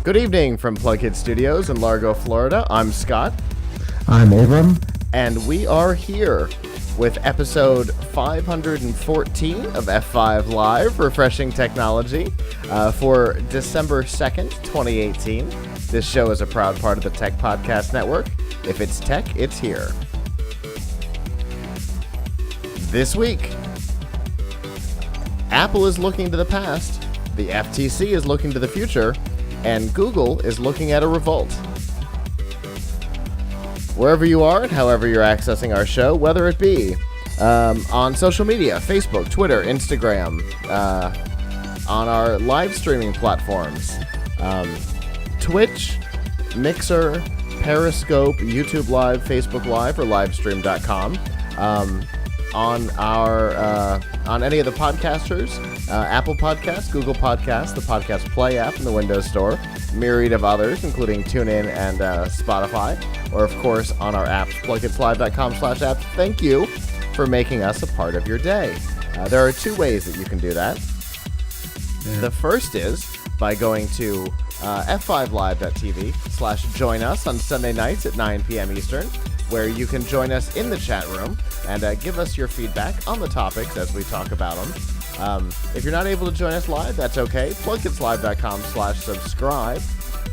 Good evening from PLUGHITZ Studios in Largo, Florida. I'm Scott. I'm Avram. And we are here with episode 514 of F5 Live, Refreshing Technology, for December 2nd, 2018. This show is a proud part of the Tech Podcast Network. If it's tech, it's here. This week, Apple is looking to the past, the FTC is looking to the future, and Google is looking at a revolt. Wherever you are and however you're accessing our show, whether it be on social media, Facebook, Twitter, Instagram, on our live streaming platforms, Twitch, Mixer, Periscope, YouTube Live, Facebook Live, or livestream.com. On any of the podcasters, Apple Podcasts, Google Podcasts, the Podcast Play app in the Windows Store, myriad of others, including TuneIn and Spotify, or of course on our apps, PLUGHITZlive.com/apps. Thank you for making us a part of your day. There are two ways that you can do that. The first is by going to f5live.tv/join us on Sunday nights at 9 p.m. Eastern, where you can join us in the chat room and give us your feedback on the topics as we talk about them. If you're not able to join us live, that's okay. PLUGHITZlive.com/subscribe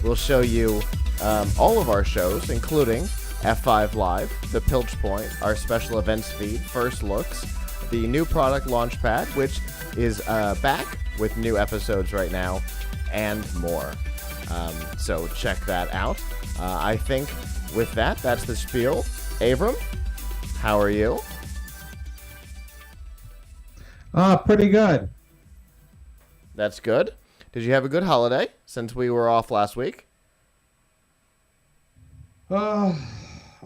will show you all of our shows, including F5 Live, the Pilch Point, our special events feed, First Looks, the new product Launchpad, which is back with new episodes right now, and more. So check that out. I think with that, that's the spiel. Avram, how are you? Pretty good. That's good. Did you have a good holiday since we were off last week? I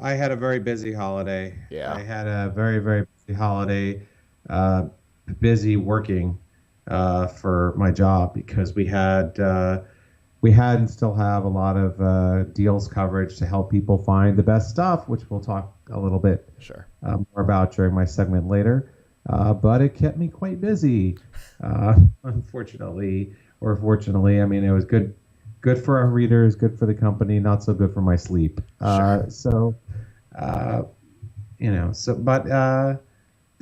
had a very busy holiday. Yeah. I had a very, very busy holiday. Busy working for my job because we had and still have a lot of deals coverage to help people find the best stuff, which we'll talk a little bit more about during my segment later. But it kept me quite busy, unfortunately or fortunately. I mean, it was good for our readers, good for the company, not so good for my sleep. But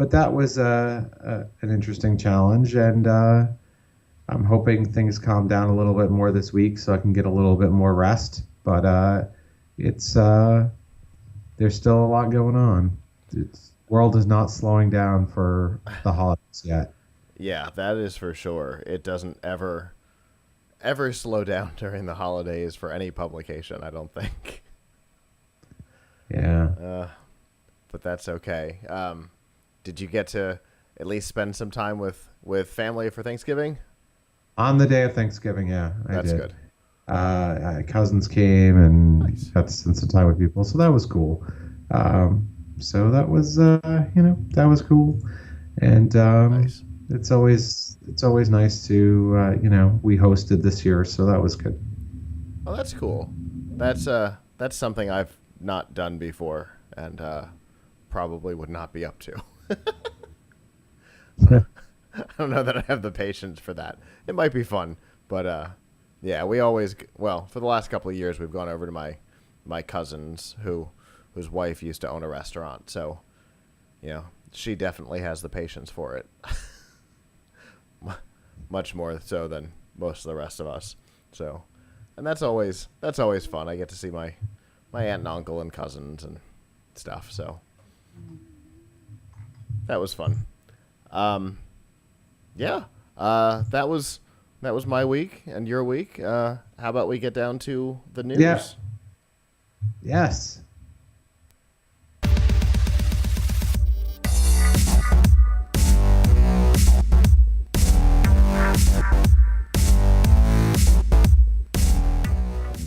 that was an interesting challenge, and I'm hoping things calm down a little bit more this week so I can get a little bit more rest. But there's still a lot going on. The world is not slowing down for the holidays yet. Yeah, that is for sure. It doesn't ever slow down during the holidays for any publication, I don't think. Yeah. But that's okay. Did you get to at least spend some time with family for Thanksgiving? On the day of Thanksgiving, yeah, I did. That's good. Cousins came and Nice. got to spend some time with people, so that was cool. So that was, that was cool, and Nice. it's always nice to, we hosted this year, so that was good. Oh, that's cool. That's something I've not done before, and probably would not be up to. I don't know that I have the patience for that. It might be fun, but yeah, we always, for the last couple of years, we've gone over to my cousin's whose wife used to own a restaurant, so she definitely has the patience for it. Much more so than most of the rest of us. So, and that's always fun. I get to see my aunt and uncle and cousins and stuff. So that was fun. That was my week and your week. How about we get down to the news? Yeah. Yes.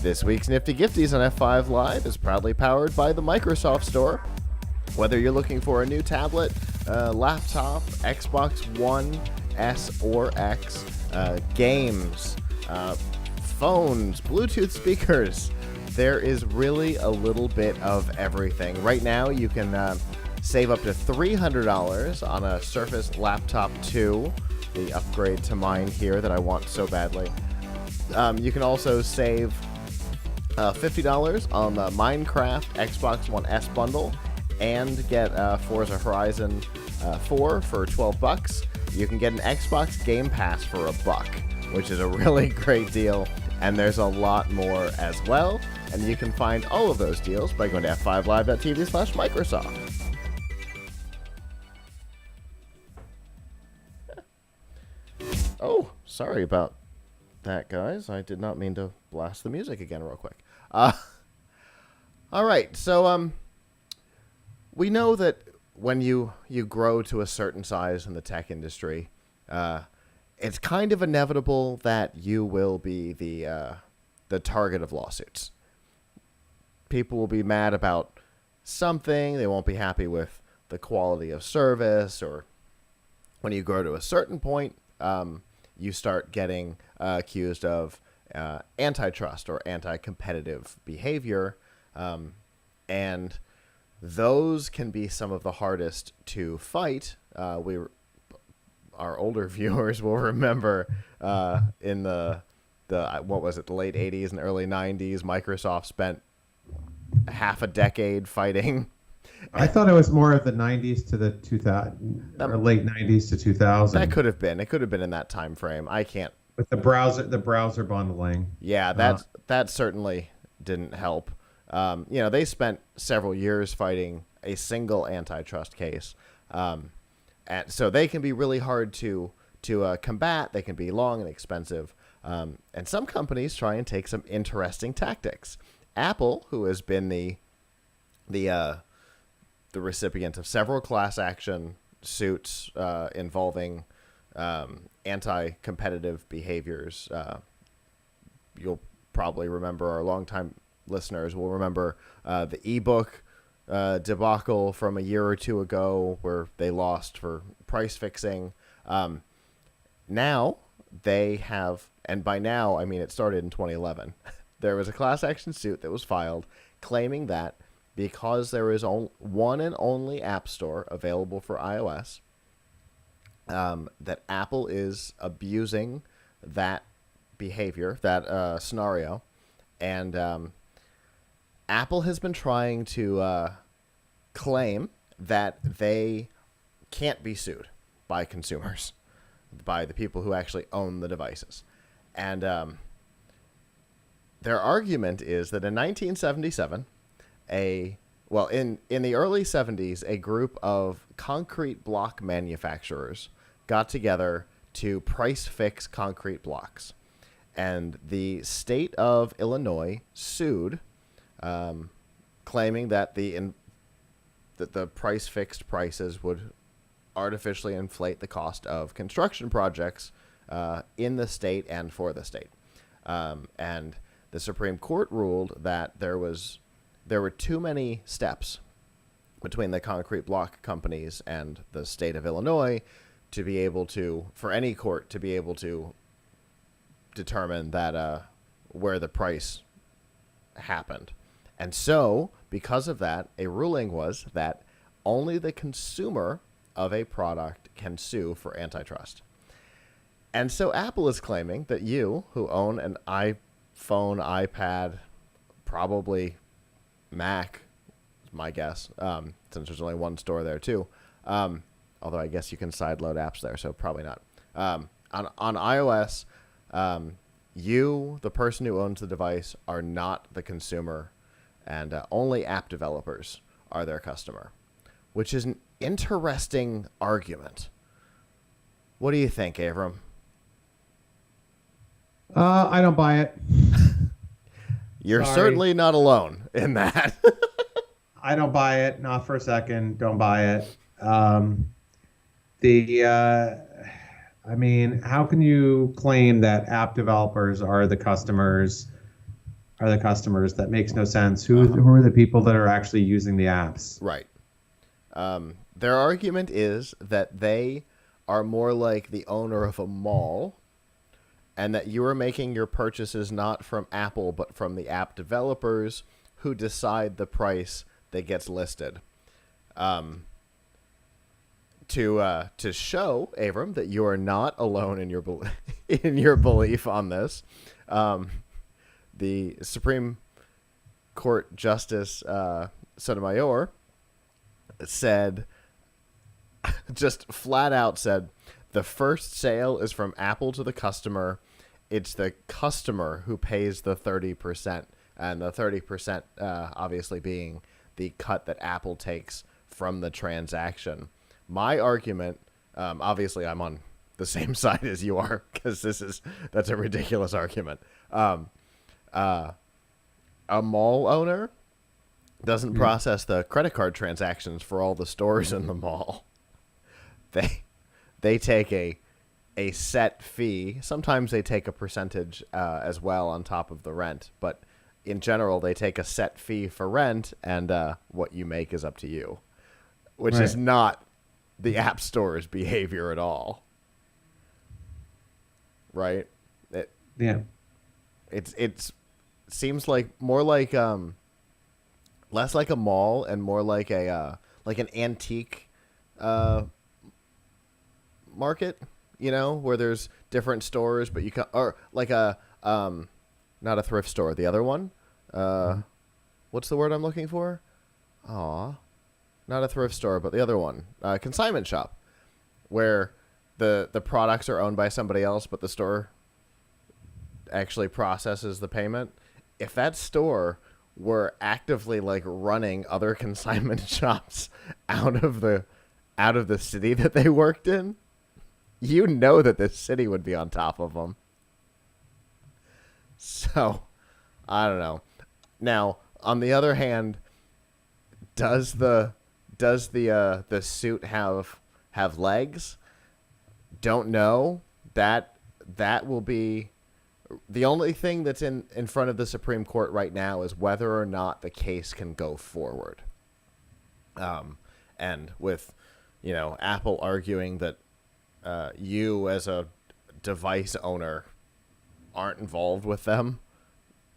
This week's Nifty Gifties on F5 Live is proudly powered by the Microsoft Store. Whether you're looking for a new tablet, laptop, Xbox One, S or X, games, phones, Bluetooth speakers, there is really a little bit of everything. Right now, you can save up to $300 on a Surface Laptop 2, the upgrade to mine here that I want so badly. You can also save $50 on the Minecraft Xbox One S bundle and get Forza Horizon 4 for $12. You can get an Xbox Game Pass for $1, which is a really great deal. And there's a lot more as well. And you can find all of those deals by going to f5live.tv/Microsoft. Oh, sorry about that, guys. I did not mean to blast the music again real quick. All right, so we know that when you grow to a certain size in the tech industry, it's kind of inevitable that you will be the target of lawsuits. People will be mad about something. They won't be happy with the quality of service, or when you grow to a certain point, you start getting accused of antitrust or anti-competitive behavior, and those can be some of the hardest to fight. Our older viewers will remember in the what was it, the late 80s and early 90s, Microsoft spent half a decade fighting. I thought it was more of the 90s to the 2000 or late 90s to 2000. That could have been. It could have been in that time frame. I can't. With the browser bundling. Yeah, that certainly didn't help. They spent several years fighting a single antitrust case, and so they can be really hard to combat. They can be long and expensive, and some companies try and take some interesting tactics. Apple, who has been the recipient of several class action suits involving anti-competitive behaviors. You'll probably remember, our longtime listeners will remember the ebook debacle from a year or two ago where they lost for price fixing. Now they have, and by now I mean it started in 2011, there was a class action suit that was filed claiming that because there is one and only app store available for iOS, that Apple is abusing that behavior, that scenario, and Apple has been trying to claim that they can't be sued by consumers, by the people who actually own the devices. And their argument is that in 1977, in the early 70s, a group of concrete block manufacturers got together to price fix concrete blocks. And the state of Illinois sued, claiming that the price fixed prices would artificially inflate the cost of construction projects in the state and for the state. And the Supreme Court ruled that there were too many steps between the concrete block companies and the state of Illinois to be able to, for any court to be able to determine that where the price happened. And so, because of that, a ruling was that only the consumer of a product can sue for antitrust. And so Apple is claiming that you, who own an iPhone, iPad, probably Mac, is my guess, since there's only one store there too. Although I guess you can sideload apps there, so probably not. On iOS, you, the person who owns the device, are not the consumer, and only app developers are their customer, which is an interesting argument. What do you think, Avram? I don't buy it. You're Sorry. certainly not alone in that. I don't buy it. Not for a second. Don't buy it. I mean, how can you claim that app developers are the customers? That makes no sense. Who are the people that are actually using the apps? Right. Their argument is that they are more like the owner of a mall, and that you are making your purchases not from Apple, but from the app developers who decide the price that gets listed. to show Avram that you are not alone in your in your belief on this, the Supreme Court Justice Sotomayor said, just flat out said, the first sale is from Apple to the customer. It's the customer who pays the 30%, and the 30% obviously being the cut that Apple takes from the transaction. My argument, obviously I'm on the same side as you are, because that's a ridiculous argument. A mall owner doesn't process the credit card transactions for all the stores in the mall. They take a set fee. Sometimes they take a percentage as well on top of the rent, but in general they take a set fee for rent, and what you make is up to you, which is not the App Store's behavior at all. Right? It seems like more like less like a mall and more like an antique market, where there's different stores, but or like a not a thrift store, the other one. What's the word I'm looking for? Not a thrift store, but the other one, consignment shop, where the products are owned by somebody else, but the store actually processes the payment. If that store were actively running other consignment shops out of the city that they worked in, that this city would be on top of them. So, I don't know. Now, on the other hand, does the suit have legs? Don't know. That will be the only thing that's in front of the Supreme Court right now, is whether or not the case can go forward. And with Apple arguing that you as a device owner aren't involved with them,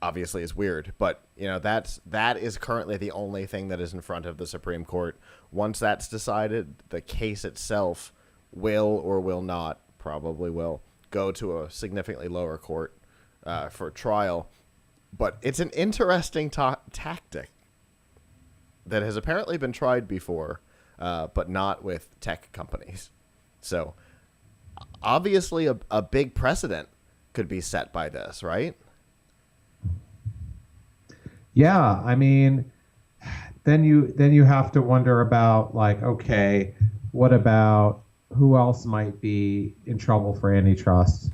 obviously is weird, but that is currently the only thing that is in front of the Supreme Court. Once that's decided, the case itself will or will not, probably will, go to a significantly lower court for trial. But it's an interesting tactic that has apparently been tried before, but not with tech companies. So obviously a big precedent could be set by this, right? Yeah, I mean, then you have to wonder about okay, what about who else might be in trouble for antitrust?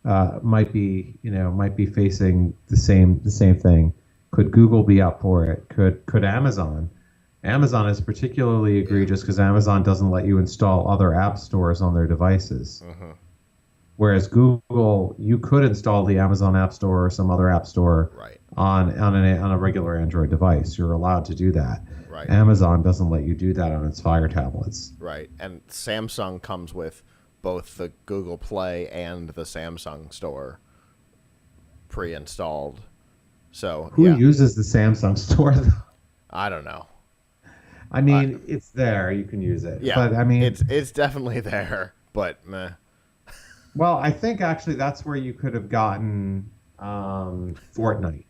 Might be facing the same thing. Could Google be up for it? Could Amazon? Amazon is particularly egregious because Amazon doesn't let you install other app stores on their devices. Whereas Google, you could install the Amazon App Store or some other app store on a regular Android device. You're allowed to do that. Right. Amazon doesn't let you do that on its Fire tablets. Right. And Samsung comes with both the Google Play and the Samsung Store pre-installed. So who uses the Samsung Store, though? I don't know. I mean, it's there. You can use it. Yeah, but I mean, it's definitely there, but meh. Well, I think actually that's where you could have gotten Fortnite,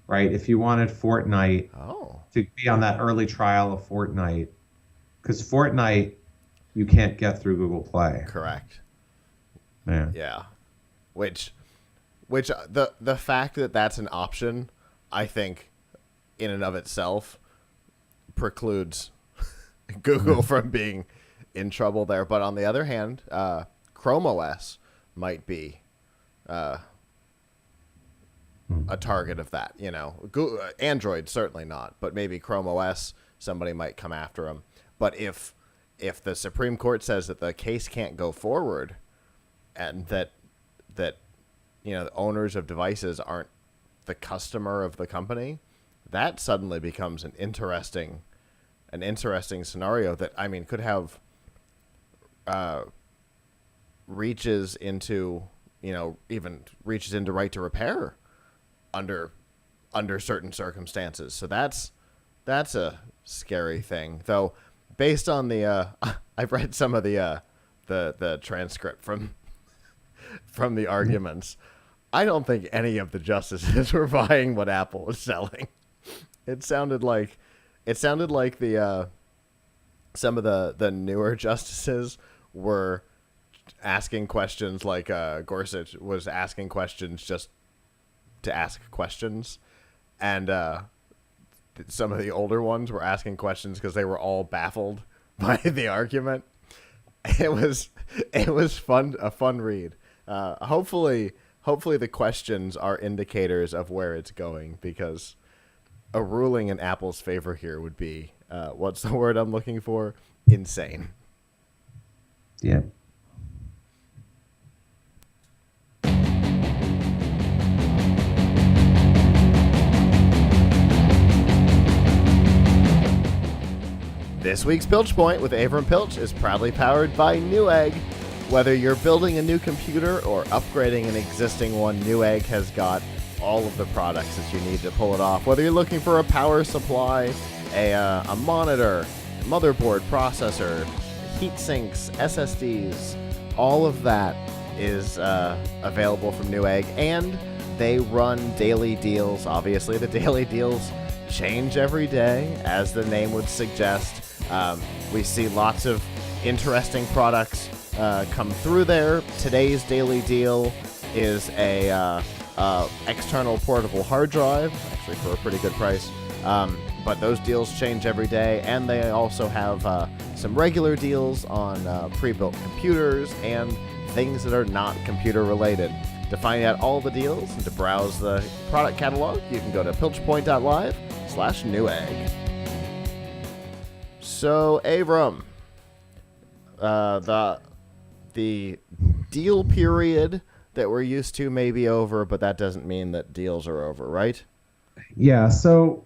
right? If you wanted Fortnite to be on that early trial of Fortnite, because Fortnite you can't get through Google Play. Correct. Yeah. Which the fact that that's an option, I think, in and of itself, precludes Google from being in trouble there. But on the other hand, Chrome OS might be a target of that. Google, Android certainly not, but maybe Chrome OS, somebody might come after them. But if the Supreme Court says that the case can't go forward, and that the owners of devices aren't the customer of the company, that suddenly becomes an interesting scenario that, I mean, could have reaches into right to repair under certain circumstances. So that's a scary thing, though. Based on the I've read some of the transcript from the arguments. I don't think any of the justices were buying what Apple was selling. It sounded like the some of the newer justices were asking questions, like Gorsuch was asking questions just to ask questions, and some of the older ones were asking questions because they were all baffled by the argument. It was a fun read. Hopefully the questions are indicators of where it's going, because a ruling in Apple's favor here would be, what's the word I'm looking for? Insane. Yeah. This week's Pilch Point with Avram Pilch is proudly powered by Newegg. Whether you're building a new computer or upgrading an existing one, Newegg has got all of the products that you need to pull it off. Whether you're looking for a power supply, a monitor, motherboard, processor, heat sinks, SSDs, all of that is available from Newegg, and they run daily deals. Obviously, the daily deals change every day, as the name would suggest. We see lots of interesting products come through there. Today's daily deal is a external portable hard drive, actually for a pretty good price. But those deals change every day, and they also have some regular deals on pre-built computers and things that are not computer related. To find out all the deals and to browse the product catalog, you can go to pilchpoint.live/Newegg. So, Avram, the deal period that we're used to may be over, but that doesn't mean that deals are over, right? Yeah, so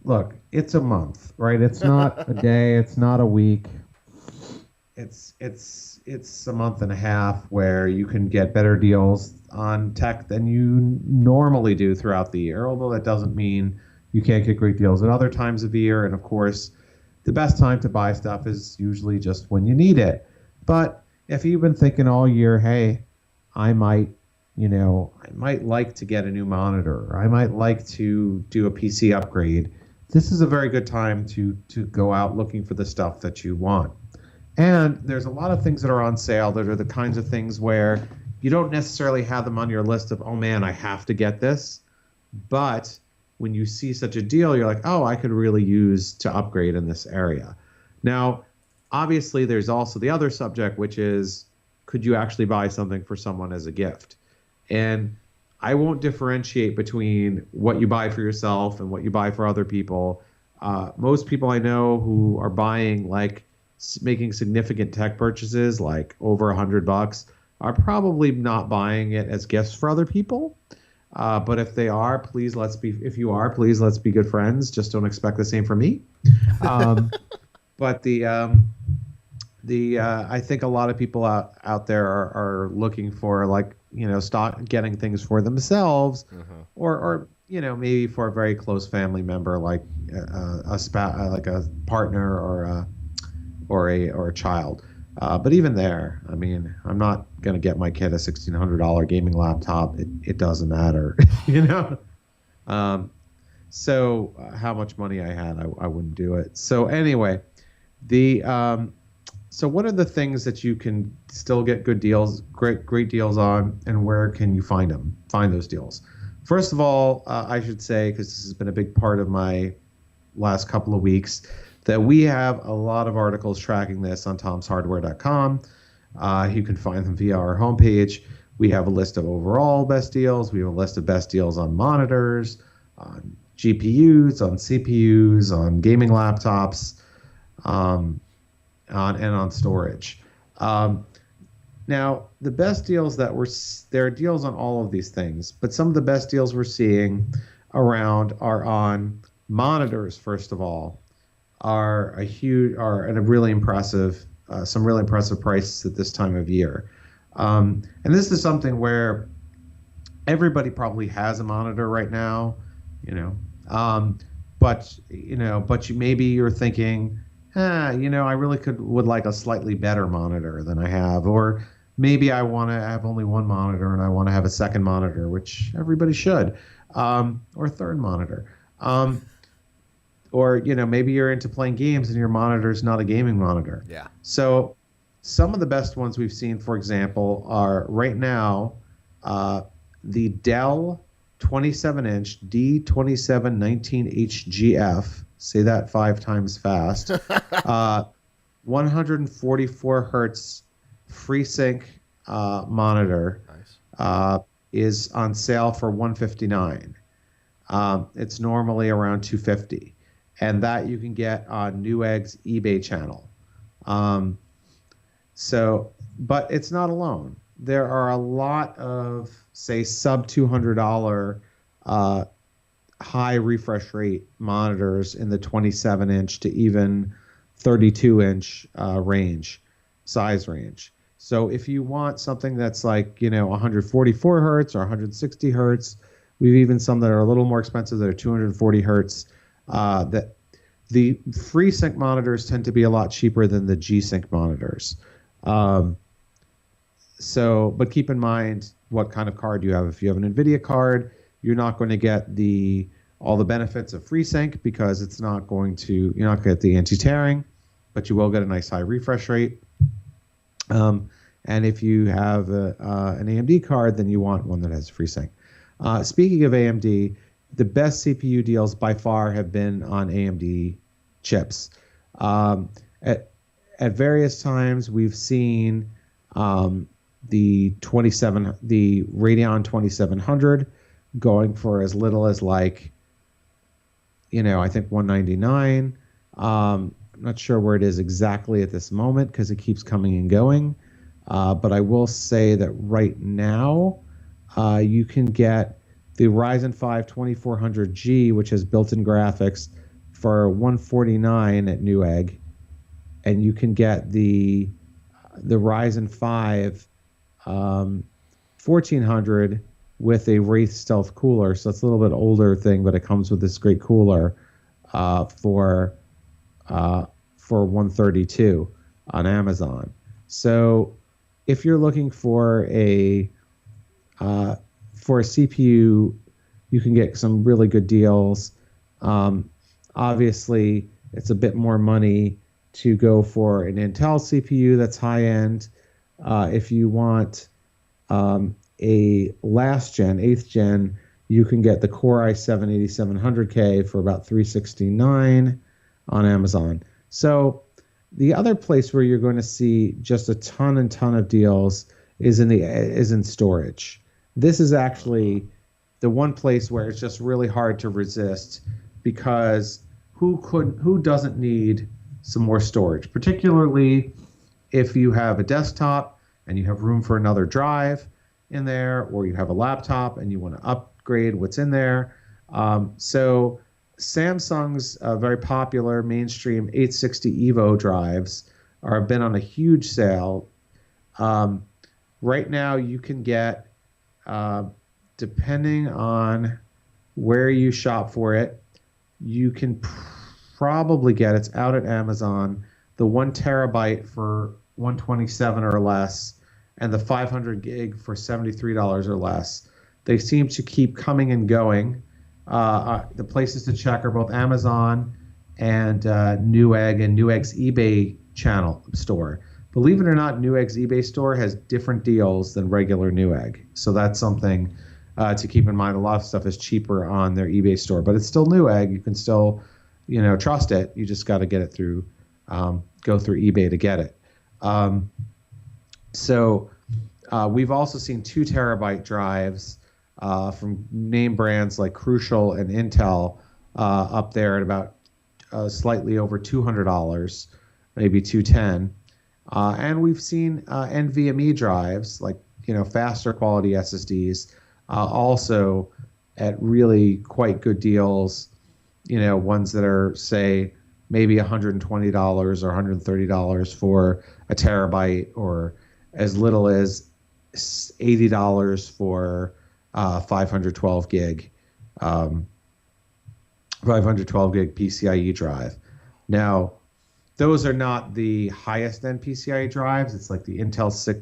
look, it's a month, right? It's not a day, it's not a week. It's a month and a half where you can get better deals on tech than you normally do throughout the year, although that doesn't mean you can't get great deals at other times of the year. And of course, the best time to buy stuff is usually just when you need it. But if you've been thinking all year, hey, I might like to get a new monitor, or I might like to do a PC upgrade, this is a very good time to go out looking for the stuff that you want. And there's a lot of things that are on sale that are the kinds of things where you don't necessarily have them on your list of, oh man, I have to get this. But when you see such a deal, you're like, oh, I could really use to upgrade in this area. Now, obviously, there's also the other subject, which is, could you actually buy something for someone as a gift? And I won't differentiate between what you buy for yourself and what you buy for other people. Most people I know who are buying, like making significant tech purchases, like over $100, are probably not buying it as gifts for other people. But if they are, please let's be good friends. Just don't expect the same from me. But I think a lot of people out there are looking for, like, start getting things for themselves, or maybe for a very close family member, like like a partner or a child. But even there, I mean, I'm not going to get my kid a $1,600 gaming laptop. It doesn't matter, So how much money I had, I wouldn't do it. So anyway, so what are the things that you can still get good deals, great deals on, and where can you find those deals? First of all, I should say, because this has been a big part of my last couple of weeks, that we have a lot of articles tracking this on tomshardware.com. You can find them via our homepage. We have a list of overall best deals. We have a list of best deals on monitors, on GPUs, on CPUs, on gaming laptops, and on storage. Now, the best deals there are deals on all of these things, but some of the best deals we're seeing around are on monitors. First of all, are at a really impressive, some really impressive prices at this time of year. And this is something where everybody probably has a monitor right now, but maybe you're thinking, I really would like a slightly better monitor than I have, or maybe I want to have only one monitor and I want to have a second monitor, which everybody should, or a third monitor. Or maybe you're into playing games and your monitor is not a gaming monitor. Yeah. So some of the best ones we've seen, for example, are right now the Dell 27-inch D2719HGF. Say that 5 times fast. 144 hertz FreeSync monitor. Nice. Is on sale for $159. It's normally around $250, and that you can get on Newegg's eBay channel. But it's not alone. There are a lot of, say, sub $200 high refresh rate monitors in the 27-inch to even 32-inch size range. So if you want something that's like 144 hertz or 160 hertz, we've even some that are a little more expensive that are 240 hertz. That the FreeSync monitors tend to be a lot cheaper than the G-Sync monitors. But keep in mind what kind of card you have. If you have an NVIDIA card, you're not going to get all the benefits of FreeSync because you're not going to get the anti-tearing, but you will get a nice high refresh rate. And if you have an AMD card, then you want one that has FreeSync. Speaking of AMD, the best CPU deals by far have been on AMD chips. At various times, we've seen the Radeon 2700 going for as little as I think $199. I'm not sure where it is exactly at this moment because it keeps coming and going. But I will say that right now, you can get the Ryzen 5 2400G, which has built-in graphics, for $149 at Newegg, and you can get the Ryzen 5 1400 with a Wraith Stealth cooler. So it's a little bit older thing, but it comes with this great cooler for $132 on Amazon. So if you're looking for a CPU, you can get some really good deals. Obviously, it's a bit more money to go for an Intel CPU that's high end. If you want a last gen, 8th gen, you can get the Core i7 8700K for about $369 on Amazon. So the other place where you're going to see just a ton of deals is in storage. This is actually the one place where it's just really hard to resist, because who doesn't need some more storage, particularly if you have a desktop and you have room for another drive in there, or you have a laptop and you want to upgrade what's in there. So Samsung's very popular mainstream 860 EVO drives have been on a huge sale. Right now you can get, depending on where you shop for it, you can probably get, it's out at Amazon, the 1 terabyte for $127 or less, and the 500 gig for $73 or less. They seem to keep coming and going. The places to check are both Amazon and Newegg and Newegg's eBay channel store. Believe it or not, Newegg's eBay store has different deals than regular Newegg. So that's something to keep in mind. A lot of stuff is cheaper on their eBay store, but it's still Newegg. You can still, trust it. You just got to get it through, go through eBay to get it. So we've also seen 2 terabyte drives from name brands like Crucial and Intel up there at about slightly over $200, maybe $210. And we've seen NVMe drives, like faster quality SSDs, also at really quite good deals. Ones that are, say, maybe $120 or $130 for a terabyte, or as little as $80 for 512 gig PCIe drive. Now, those are not the highest end PCIe drives. It's like the Intel 6.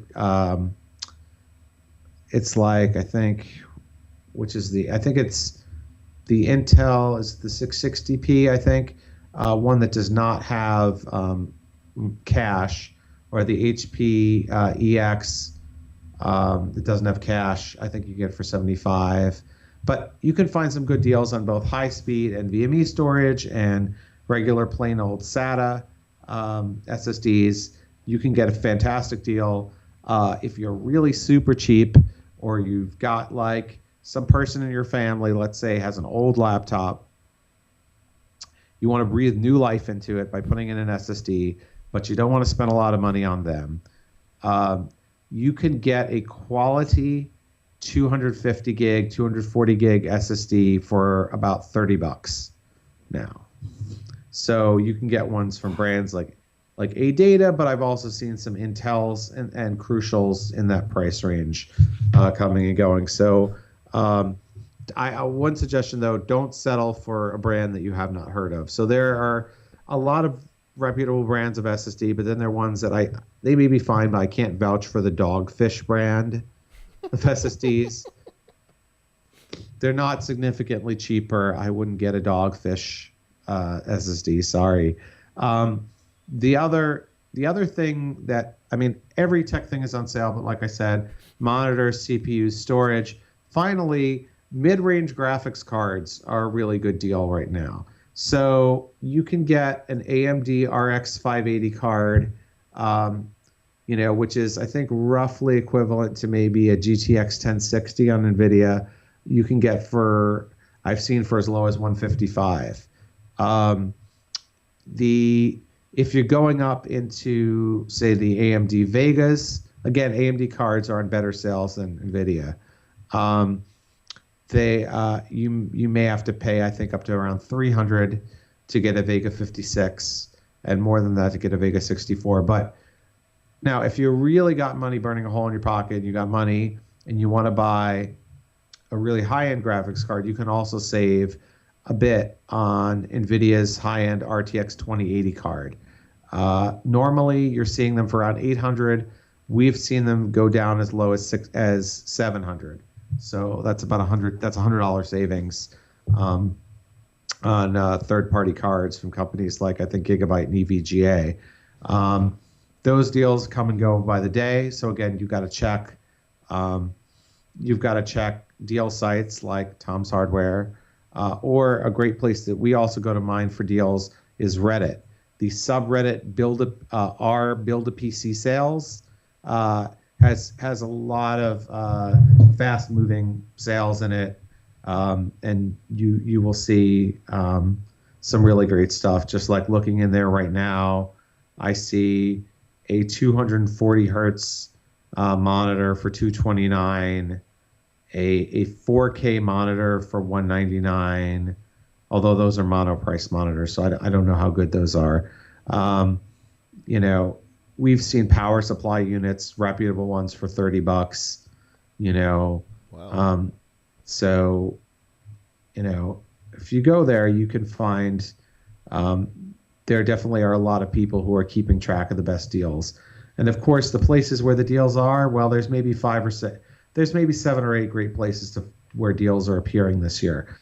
It's like I think it's the Intel is the 660p. I think one that does not have cache, or the HP EX that doesn't have cache. I think you get for 75. But you can find some good deals on both high speed and NVMe storage and regular plain old SATA SSDs. You can get a fantastic deal if you're really super cheap, or you've got like some person in your family, let's say, has an old laptop. You want to breathe new life into it by putting in an SSD, but you don't want to spend a lot of money on them. You can get a quality 250 gig, 240 gig SSD for about $30 now. So you can get ones from brands like ADATA, but I've also seen some Intels and Crucials in that price range coming and going. So one suggestion, though, don't settle for a brand that you have not heard of. So there are a lot of reputable brands of SSD, but then there are ones that they may be fine, but I can't vouch for the Dogfish brand of SSDs. They're not significantly cheaper. I wouldn't get a Dogfish SSD. Sorry. The other thing that, I mean, every tech thing is on sale, but like I said, monitors, CPUs, storage. Finally, mid-range graphics cards are a really good deal right now. So you can get an AMD RX 580 card, which is, I think, roughly equivalent to maybe a GTX 1060 on NVIDIA. You can get I've seen for as low as $155. If you're going up into, say, the AMD Vegas, again, AMD cards are on better sales than NVIDIA. You may have to pay, I think, up to around $300 to get a Vega 56, and more than that to get a Vega 64. But now, if you really got money burning a hole in your pocket, you got money, and you want to buy a really high-end graphics card, you can also save a bit on NVIDIA's high-end RTX 2080 card. Normally, you're seeing them for around $800. We've seen them go down as low as $700. So that's about $100. That's $100 savings on third-party cards from companies like, I think, Gigabyte and EVGA. Those deals come and go by the day. So again, you've got to check. You've got to check deal sites like Tom's Hardware, or a great place that we also go to mine for deals is Reddit. The subreddit Build a PC sales has a lot of fast-moving sales in it, and you will see some really great stuff. Just like looking in there right now, I see a 240 hertz monitor for $229, a 4K monitor for $199. Although those are mono price monitors, so I don't know how good those are. We've seen power supply units, reputable ones, for $30. Wow. So, if you go there, you can find there definitely are a lot of people who are keeping track of the best deals. And of course, the places where the deals are, well, there's maybe 7 or 8 great places where deals are appearing this year.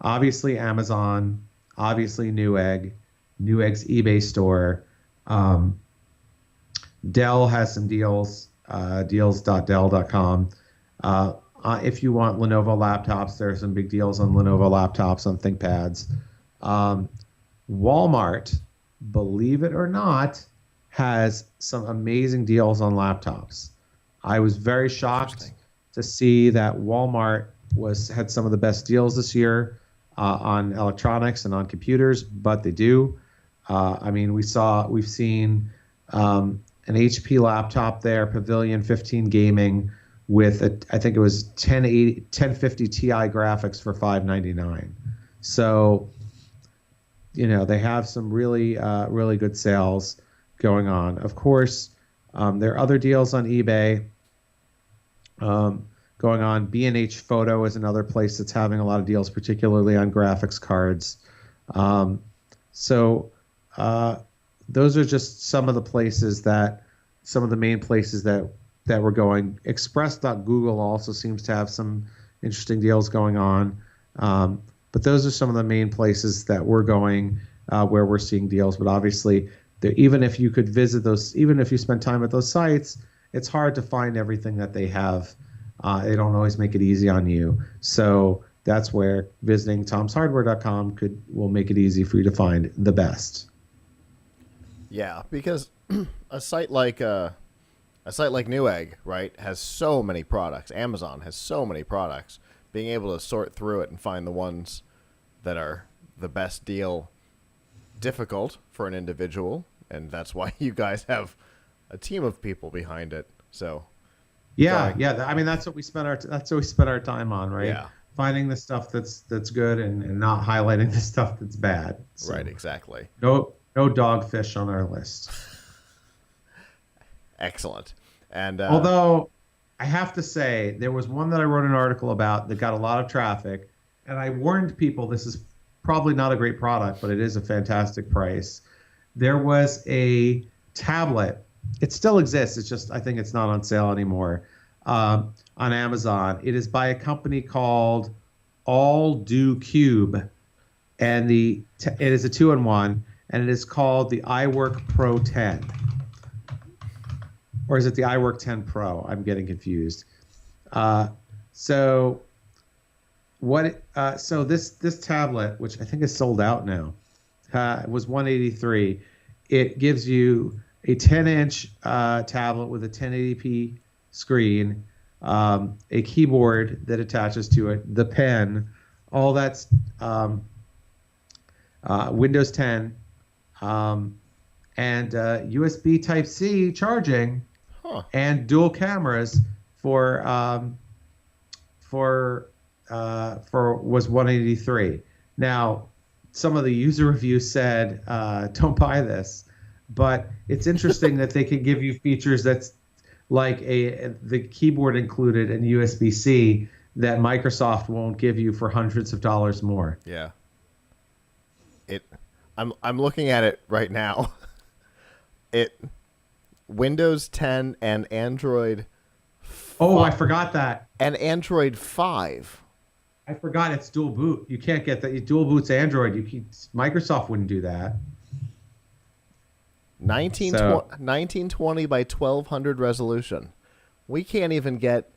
Obviously Amazon, obviously Newegg's eBay store. Dell has some deals, deals.dell.com. If you want Lenovo laptops, there are some big deals on Lenovo laptops, on ThinkPads. Walmart, believe it or not, has some amazing deals on laptops. I was very shocked to see that Walmart had some of the best deals this year on electronics and on computers, but they do. We've seen an HP laptop there, Pavilion 15 Gaming, with I think it was 1050 Ti graphics for $599. So, they have some really really good sales going on. Of course, there are other deals on eBay going on. B&H Photo is another place that's having a lot of deals, particularly on graphics cards. those are just some of the some of the main places that we're going. Express.google also seems to have some interesting deals going on. But those are some of the main places that we're going where we're seeing deals. But obviously, even if you could visit those, even if you spend time at those sites, it's hard to find everything that they have. They don't always make it easy on you. So that's where visiting tomshardware.com will make it easy for you to find the best. Yeah, because a site like Newegg, right, has so many products. Amazon has so many products. Being able to sort through it and find the ones that are the best deal difficult for an individual, and that's why you guys have a team of people behind it. So yeah. I mean, that's what we spend our time on, right? Yeah. Finding the stuff that's good and not highlighting the stuff that's bad. So right, exactly. No dogfish on our list. Excellent. And although I have to say, there was one that I wrote an article about that got a lot of traffic, and I warned people this is probably not a great product, but it is a fantastic price. There was a tablet. It still exists. It's just I think it's not on sale anymore on Amazon. It is by a company called All Do Cube, and it is a 2-in-1, and it is called the iWork Pro 10. Or is it the iWork 10 Pro? I'm getting confused. So this tablet, which I think is sold out now, was $183. It gives you a 10-inch tablet with a 1080p screen, a keyboard that attaches to it, the pen, all that's Windows 10, and USB Type-C charging. And dual cameras for was $183. Now, some of the user reviews said don't buy this, but it's interesting that they can give you features that's like the keyboard included and USB-C that Microsoft won't give you for hundreds of dollars more. Yeah. I'm looking at it right now. Windows 10 and Android. I forgot that. And Android 5. I forgot it's dual boot. You can't get that. Dual boot's Android. Microsoft wouldn't do that. 1920 by 1200 resolution. We can't even get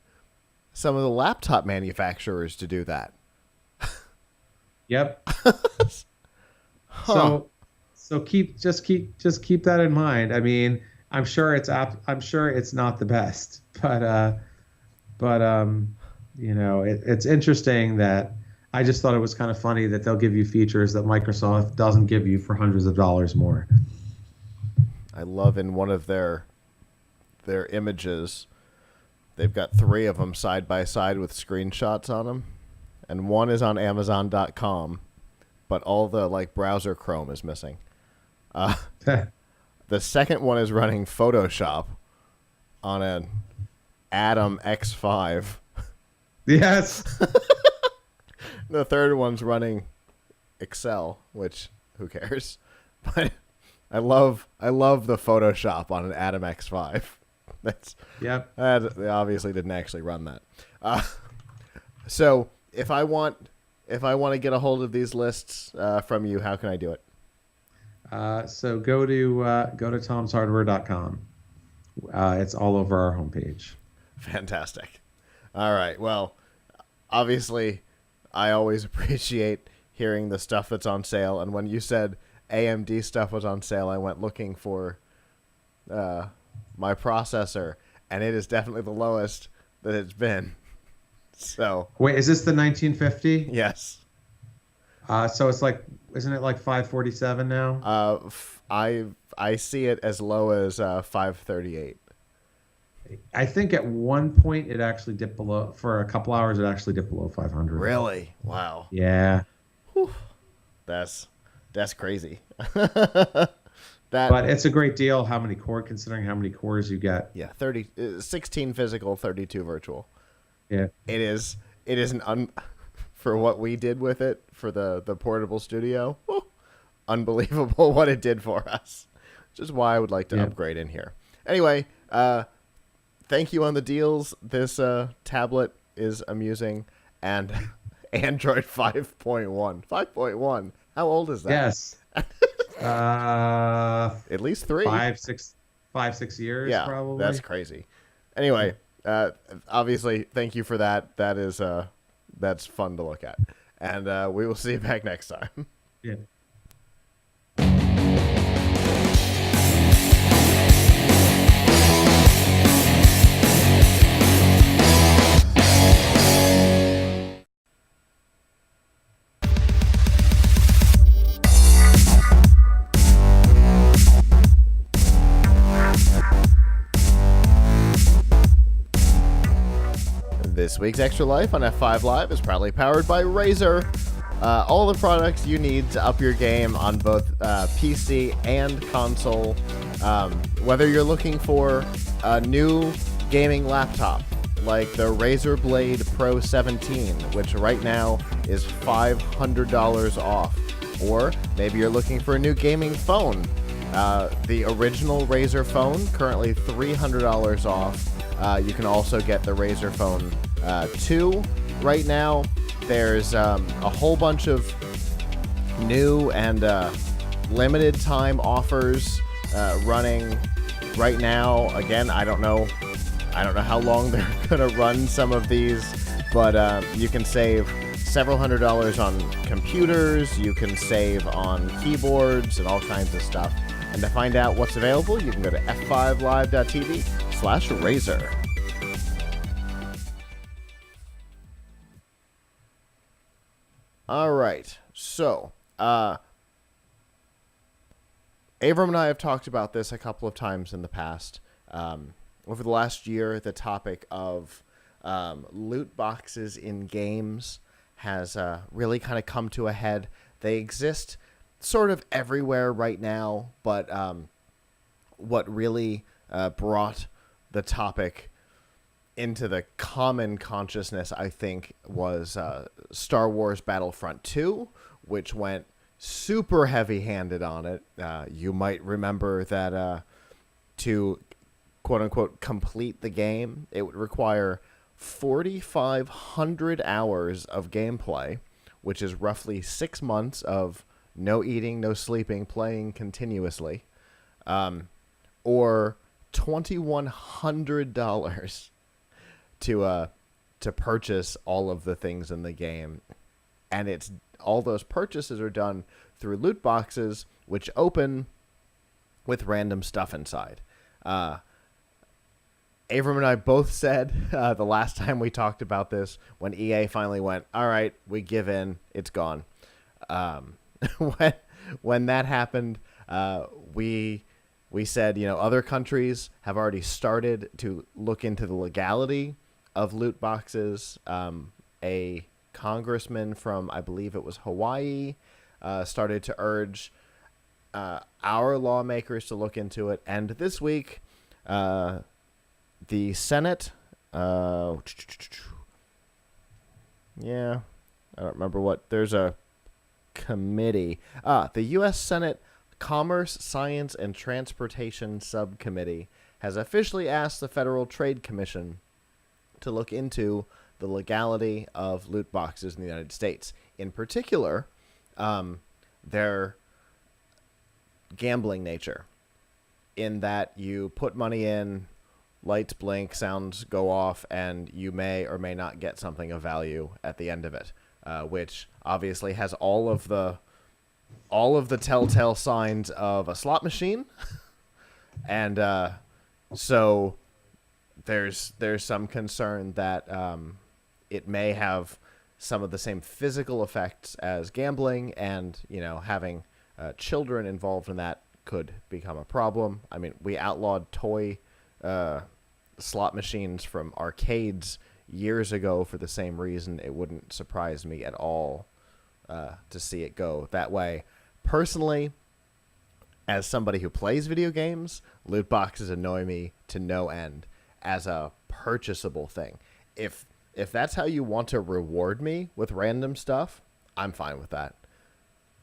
some of the laptop manufacturers to do that. Yep. So keep that in mind. I mean, I'm sure it's not the best, but it's interesting that I just thought it was kind of funny that they'll give you features that Microsoft doesn't give you for hundreds of dollars more. I love in one of their images, they've got 3 of them side by side with screenshots on them, and one is on Amazon.com, but all the browser Chrome is missing. The second one is running Photoshop on an Atom X5. Yes. The third one's running Excel, which who cares? But I love the Photoshop on an Atom X5. Yep. They obviously didn't actually run that. So if I want to get a hold of these lists from you, how can I do it? So go to tomshardware.com. It's all over our homepage. Fantastic. All right. Well, obviously, I always appreciate hearing the stuff that's on sale. And when you said AMD stuff was on sale, I went looking for my processor, and it is definitely the lowest that it's been. So wait, is this the 1950? Yes. So it's isn't it like 547 now? I see it as low as 538. I think at one point it actually dipped below, for a couple hours it actually dipped below 500. Really? Wow. Yeah. Whew. That's crazy. But it's a great deal. Considering how many cores you get. Yeah, 16 physical, 32 virtual. Yeah. It is for what we did with it for the portable studio. unbelievable what it did for us, which is why I would like to upgrade in here. Anyway, thank you on the deals. This tablet is amusing, and Android 5.1. 5.1. How old is that? Yes. At least 3. 5-6 years, yeah, probably. That's crazy. Anyway, obviously, thank you for that. That is that's fun to look at. And we will see you back next time. Yeah. This week's Extra Life on F5 Live is proudly powered by Razer. All the products you need to up your game on both PC and console. Whether you're looking for a new gaming laptop like the Razer Blade Pro 17, which right now is $500 off, or maybe you're looking for a new gaming phone. The original Razer phone, currently $300 off. You can also get the Razer Phone 2 right now. There's a whole bunch of new and limited time offers running right now. Again, I don't know how long they're gonna run some of these, but you can save several $100s on computers. You can save on keyboards and all kinds of stuff. And to find out what's available, you can go to f5live.tv/Razer. All right, so Avram and I have talked about this a couple of times in the past. Over the last year, the topic of loot boxes in games has really kind of come to a head. They exist sort of everywhere right now, but what really brought the topic into the common consciousness, I think, was Star Wars Battlefront 2, which went super heavy-handed on it. You might remember that to quote-unquote complete the game, it would require 4,500 hours of gameplay, which is roughly 6 months of no eating, no sleeping, playing continuously, or $2,100 to purchase all of the things in the game. And it's all those purchases are done through loot boxes, which open with random stuff inside. Avram and I both said the last time we talked about this, when EA finally went, all right, we give in, it's gone. When that happened, we said, other countries have already started to look into the legality of loot boxes. A congressman from, I believe it was Hawaii, started to urge our lawmakers to look into it. And this week, the Senate, I don't remember what, there's a committee. The U.S. Senate Commerce, Science, and Transportation Subcommittee has officially asked the Federal Trade Commission to look into the legality of loot boxes in the United States. In particular, their gambling nature, in that you put money in, lights blink, sounds go off, and you may or may not get something of value at the end of it, which obviously has all of the telltale signs of a slot machine. And so there's some concern that it may have some of the same physical effects as gambling, and having children involved in that could become a problem. I mean, we outlawed toy slot machines from arcades years ago for the same reason. It wouldn't surprise me at all to see it go that way. Personally, as somebody who plays video games, loot boxes annoy me to no end as a purchasable thing. If that's how you want to reward me with random stuff, I'm fine with that.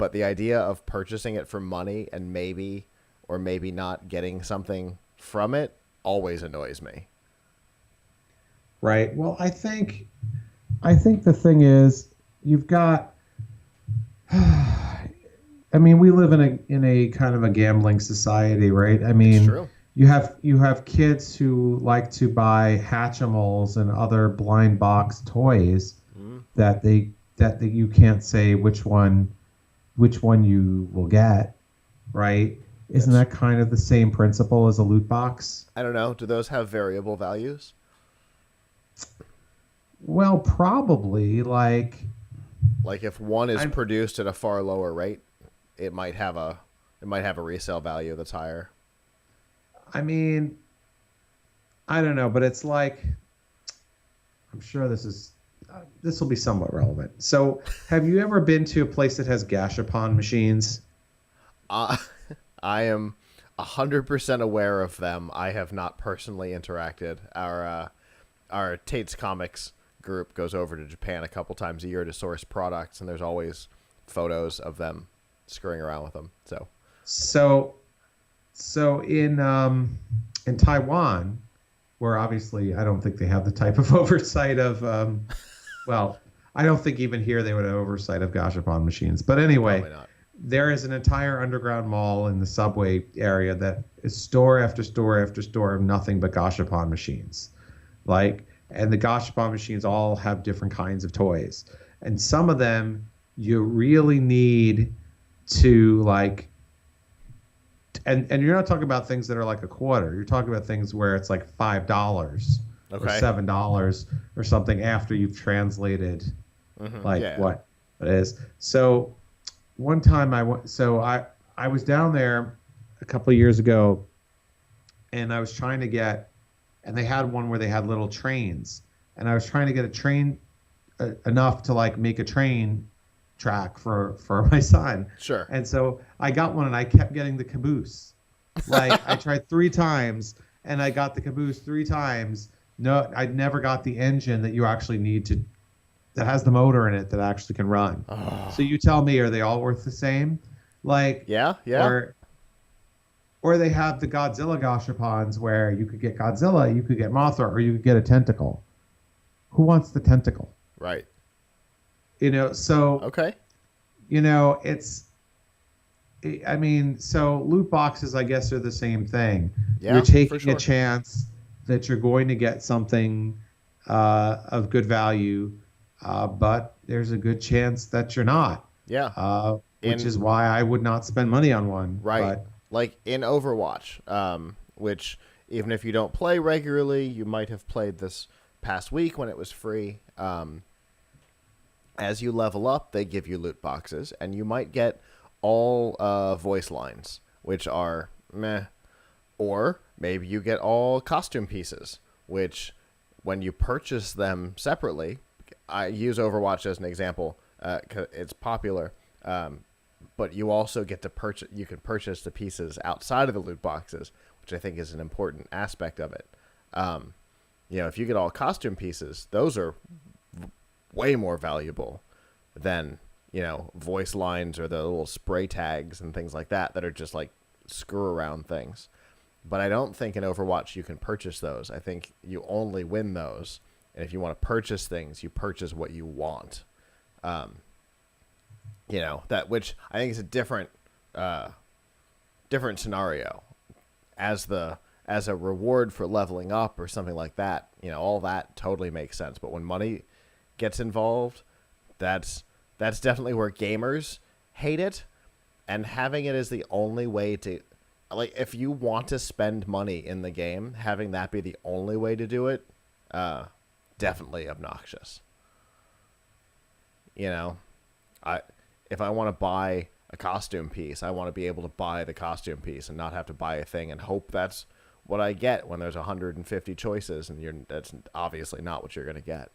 but the idea of purchasing it for money and maybe or maybe not getting something from it always annoys me. Right. Well, I think the thing is you've got I mean, we live in a kind of a gambling society, right? I It's mean, true. you have kids who like to buy Hatchimals and other blind box toys that you can't say which one you will get, right? Isn't That's, that kind of the same principle as a loot box? I don't know. Do those have variable values? Well, probably Like if one is I produced at a far lower rate, it might have a resale value that's higher. I mean, I don't know, but it's like I'm sure this will be somewhat relevant. So, have you ever been to a place that has gashapon machines? Uh, I am 100% aware of them. I have not personally interacted. Our Tate's Comics group goes over to Japan a couple times a year to source products, and there's always photos of them screwing around with them. So, So, in Taiwan, where obviously I don't think they have the type of oversight of well, I don't think even here they would have oversight of gashapon machines. But anyway, probably not. there is an entire underground mall in the subway area that is store after store after store of nothing but gashapon machines. And the gashapon machines all have different kinds of toys. And some of them you really need to and you're not talking about things that are like a quarter. You're talking about things where it's like $5 or Okay. $7 or something after you've translated Yeah. what it is. So one time I was down there a couple of years ago, and I was trying to get, and they had one where they had little trains, and I was trying to get a train enough to like make a train track for my son. Sure. And so I got one, and I kept getting the caboose. Like I tried 3 times, and I got the caboose 3 times. No, I never got the engine that you actually need to, that has the motor in it that actually can run. Oh. So you tell me, are they all worth the same? Like, Yeah. or they have the Godzilla gashapons where you could get Godzilla, you could get Mothra, or you could get a tentacle. Who wants the tentacle? Right. So Okay. I mean, so loot boxes, I guess, are the same thing. Yeah, You're taking for sure. a chance that you're going to get something of good value, but there's a good chance that you're not. Yeah. Which is why I would not spend money on one. Right. But, Like in Overwatch, which even if you don't play regularly, you might have played this past week when it was free. As you level up, they give you loot boxes, and you might get all voice lines, which are meh. Or maybe you get all costume pieces, which when you purchase them separately, I use Overwatch as an example, 'cause it's popular. But you also get to purchase. You can purchase the pieces outside of the loot boxes, which I think is an important aspect of it. If you get all costume pieces, those are way more valuable than voice lines or the little spray tags and things like that are just like screw around things. But I don't think in Overwatch you can purchase those. I think you only win those, and if you want to purchase things, you purchase what you want. That, which I think is a different scenario. As a reward for leveling up or something like that, all that totally makes sense. But when money gets involved, that's definitely where gamers hate it. And having it as the only way to, like, if you want to spend money in the game, having that be the only way to do it, definitely obnoxious. If I want to buy a costume piece, I want to be able to buy the costume piece and not have to buy a thing and hope that's what I get when there's 150 choices, and that's obviously not what you're going to get,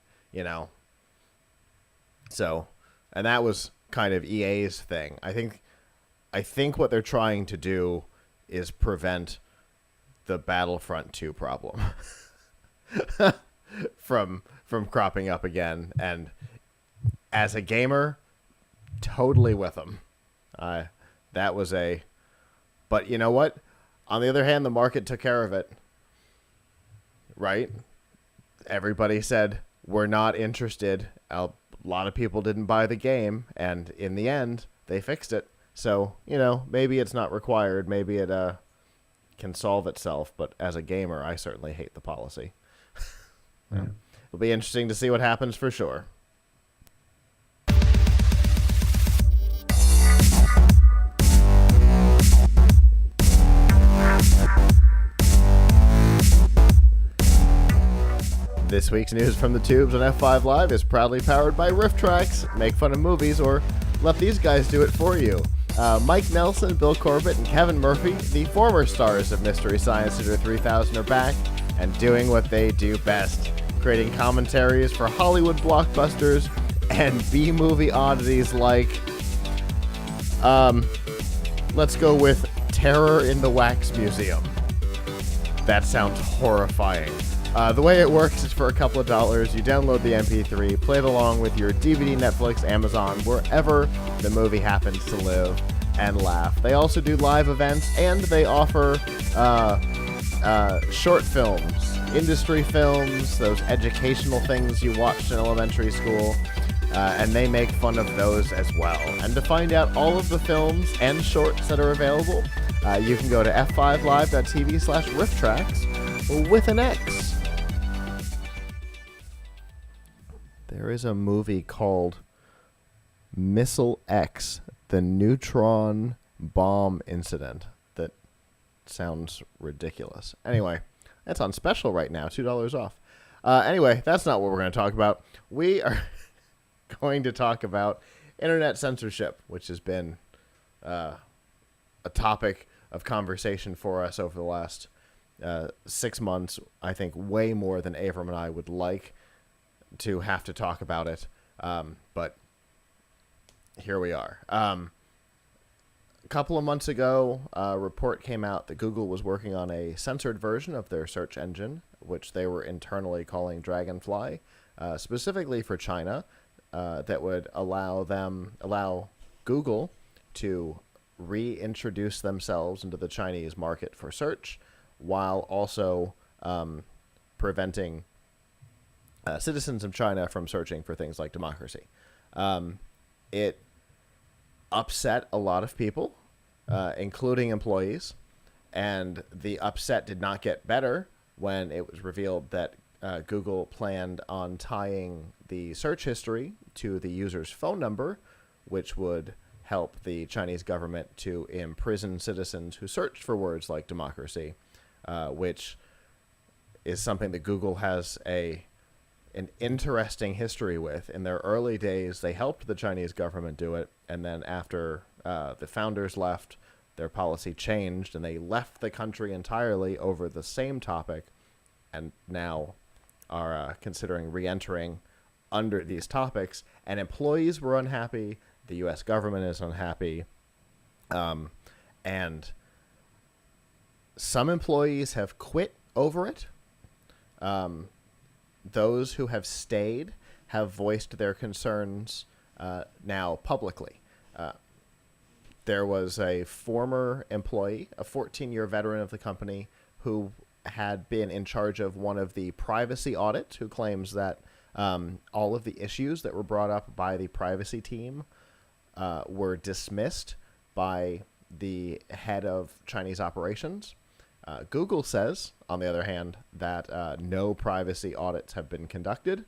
So, and that was kind of EA's thing. I think what they're trying to do is prevent the Battlefront 2 problem from cropping up again. And as a gamer, totally with them. That was a... But you know what? On the other hand, the market took care of it. Right? Everybody said, we're not interested. A lot of people didn't buy the game, and in the end, they fixed it. So, maybe it's not required. Maybe it can solve itself. But as a gamer, I certainly hate the policy. Yeah. It'll be interesting to see what happens for sure. This week's news from the tubes on F5 Live is proudly powered by RiffTrax. Make fun of movies or let these guys do it for you. Mike Nelson, Bill Corbett, and Kevin Murphy, the former stars of Mystery Science Theater 3000, are back and doing what they do best, creating commentaries for Hollywood blockbusters and B-movie oddities like, let's go with Terror in the Wax Museum. That sounds horrifying. The way it works is for a couple of dollars, you download the MP3, play it along with your DVD, Netflix, Amazon, wherever the movie happens to live, and laugh. They also do live events, and they offer short films, industry films, those educational things you watched in elementary school, and they make fun of those as well. And to find out all of the films and shorts that are available, you can go to f5live.tv/rifftracks with an X. There is a movie called Missile X, the Neutron Bomb Incident, that sounds ridiculous. Anyway, that's on special right now, $2 off. Anyway, that's not what we're going to talk about. We are going to talk about internet censorship, which has been a topic of conversation for us over the last 6 months. I think way more than Avram and I would like to have to talk about it, but here we are. A couple of months ago, a report came out that Google was working on a censored version of their search engine, which they were internally calling Dragonfly, specifically for China, that would allow Google to reintroduce themselves into the Chinese market for search, while also preventing citizens of China from searching for things like democracy. It upset a lot of people, including employees, and the upset did not get better when it was revealed that Google planned on tying the search history to the user's phone number, which would help the Chinese government to imprison citizens who searched for words like democracy, which is something that Google has an interesting history with. In their early days, they helped the Chinese government do it, and then after the founders left, their policy changed, and they left the country entirely over the same topic, and now are considering re-entering under these topics. And employees were unhappy, the U.S. government is unhappy, and some employees have quit over it. Those who have stayed have voiced their concerns now publicly. There was a former employee, a 14-year veteran of the company, who had been in charge of one of the privacy audits, who claims that all of the issues that were brought up by the privacy team were dismissed by the head of Chinese operations. Google says, on the other hand, that no privacy audits have been conducted,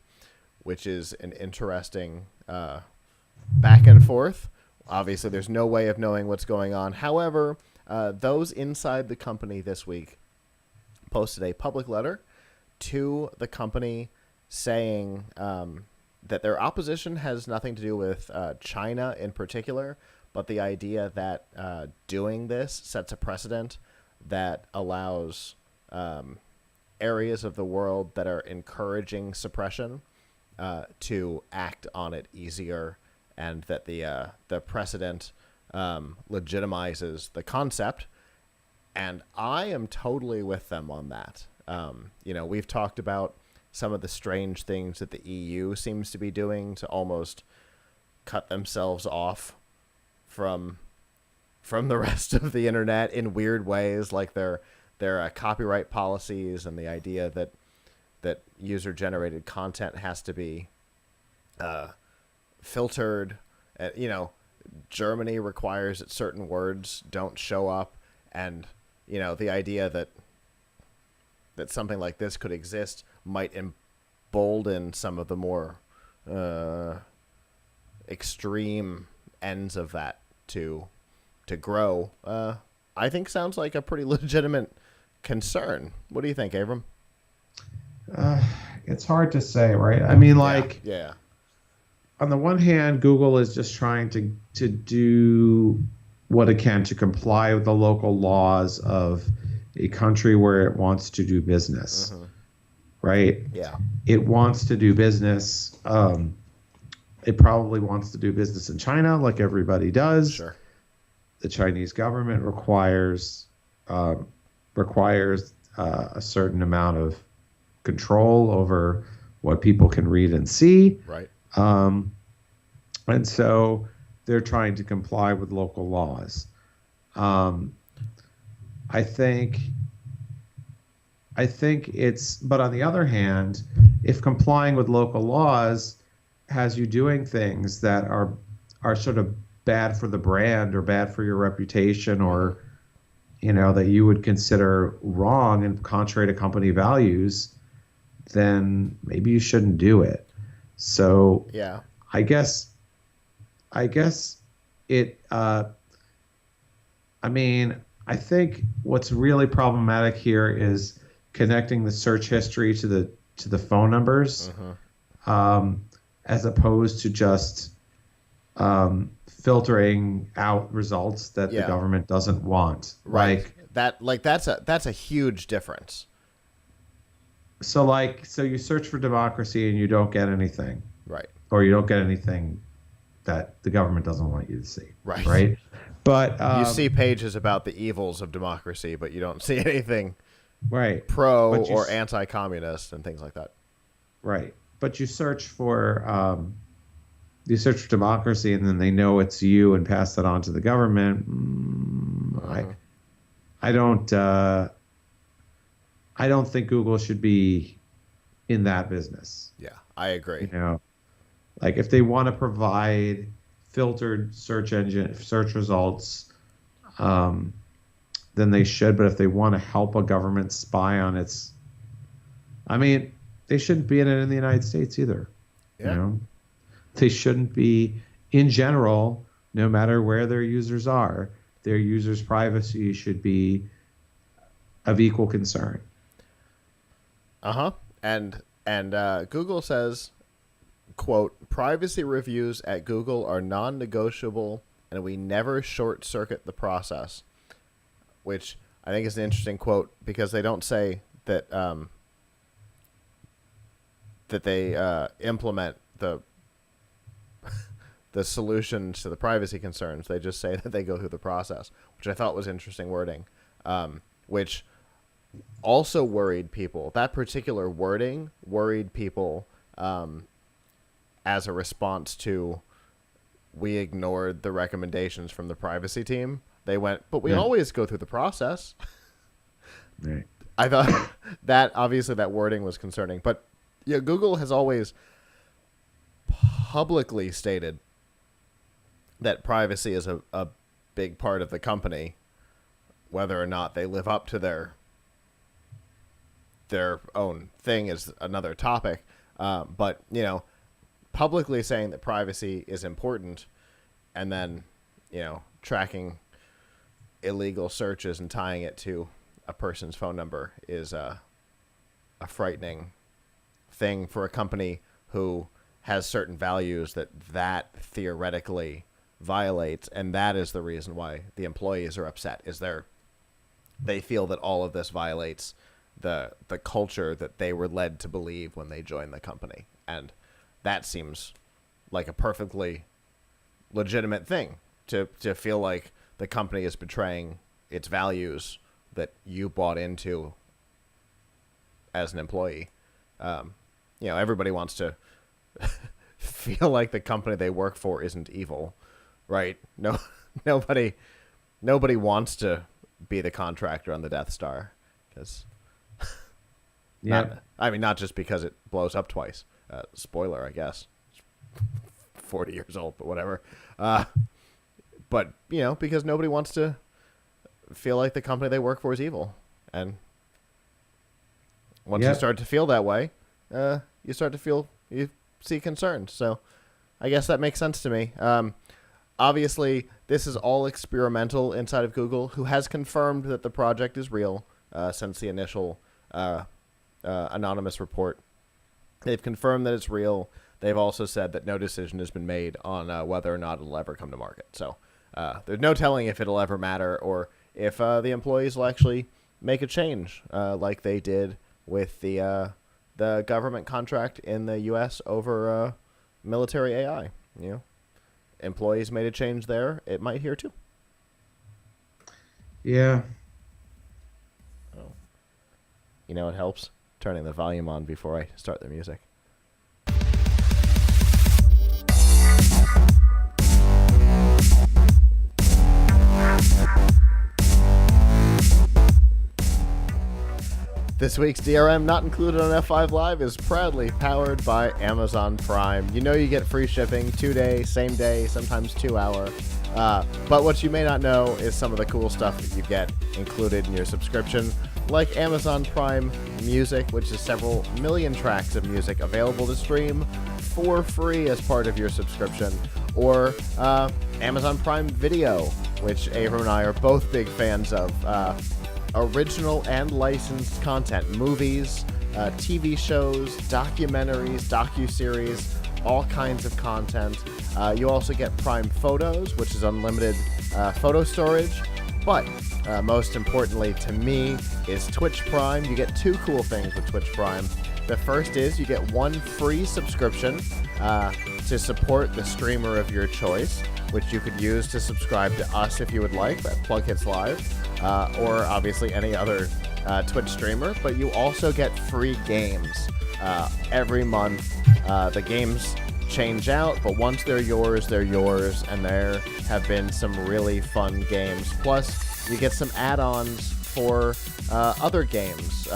which is an interesting back and forth. Obviously, there's no way of knowing what's going on. However, those inside the company this week posted a public letter to the company saying that their opposition has nothing to do with China in particular, but the idea that doing this sets a precedent that allows areas of the world that are encouraging suppression to act on it easier, and that the precedent legitimizes the concept. And I am totally with them on that. We've talked about some of the strange things that the EU seems to be doing to almost cut themselves off from from the rest of the internet in weird ways, like their copyright policies and the idea that user generated content has to be filtered. Germany requires that certain words don't show up, and the idea that something like this could exist might embolden some of the more extreme ends of that to grow. I think sounds like a pretty legitimate concern. What do you think, Avram? It's hard to say, right? I mean, yeah. On the one hand, Google is just trying to do what it can to comply with the local laws of a country where it wants to do business, right? Yeah. It wants to do business. It probably wants to do business in China, like everybody does. Sure. The Chinese government requires a certain amount of control over what people can read and see. Right. And so they're trying to comply with local laws. I think it's, but on the other hand, if complying with local laws has you doing things that are sort of bad for the brand or bad for your reputation, or that you would consider wrong and contrary to company values, then maybe you shouldn't do it. So yeah, I guess it. I think what's really problematic here is connecting the search history to the phone numbers, as opposed to just filtering out results that the government doesn't want. Right. That's a huge difference. So you search for democracy and you don't get anything. Right. Or you don't get anything that the government doesn't want you to see. Right. Right. But you see pages about the evils of democracy, but you don't see anything right pro or anti-communist and things like that. Right. But you search for democracy, and then they know it's you and pass that on to the government. I don't think Google should be in that business. Yeah, I agree. Like if they want to provide filtered search results, then they should. But if they want to help a government spy on its, they shouldn't be in it in the United States either. Yeah. They shouldn't be in general, no matter where their users are. Their users' privacy should be of equal concern. And Google says, quote, "Privacy reviews at Google are non-negotiable, and we never short-circuit the process," which I think is an interesting quote, because they don't say that that they implement the solutions to the privacy concerns. They just say that they go through the process, which I thought was interesting wording, which also worried people. That particular wording worried people as a response to, we ignored the recommendations from the privacy team. They went, but we always go through the process. Right. I thought that obviously that wording was concerning, but Google has always publicly stated that privacy is a big part of the company. Whether or not they live up to their own thing is another topic. But publicly saying that privacy is important, and then tracking illegal searches and tying it to a person's phone number is a frightening thing for a company who has certain values that theoretically violates, and that is the reason why the employees are upset. They feel that all of this violates the culture that they were led to believe when they joined the company, and that seems like a perfectly legitimate thing to feel like the company is betraying its values that you bought into as an employee. Everybody wants to feel like the company they work for isn't evil, right? Nobody nobody wants to be the contractor on the Death Star, because not just because it blows up twice. Spoiler, I guess. 40 years old, but whatever. But because nobody wants to feel like the company they work for is evil, and once you start to feel that way, you see concerns. So I guess that makes sense to me. Obviously, this is all experimental inside of Google, who has confirmed that the project is real since the initial anonymous report. They've confirmed that it's real. They've also said that no decision has been made on whether or not it'll ever come to market. So there's no telling if it'll ever matter, or if the employees will actually make a change like they did with the government contract in the U.S. over military AI. Employees made a change there. It might here too. Yeah. Oh. It helps turning the volume on before I start the music. This week's DRM not included on F5 Live is proudly powered by Amazon Prime. You get free shipping 2-day, same day, sometimes 2-hour. But what you may not know is some of the cool stuff that you get included in your subscription, like Amazon Prime Music, which is several million tracks of music available to stream for free as part of your subscription, or Amazon Prime Video, which Avram and I are both big fans of. Original and licensed content, movies, TV shows, documentaries, docuseries, all kinds of content. You also get Prime Photos, which is unlimited photo storage. But most importantly to me is Twitch Prime. You get two cool things with Twitch Prime. The first is you get one free subscription to support the streamer of your choice, which you could use to subscribe to us if you would like, at PLUGHITZ Live, or obviously any other Twitch streamer. But you also get free games every month. The games change out, but once they're yours, and there have been some really fun games. Plus, you get some add-ons for other games.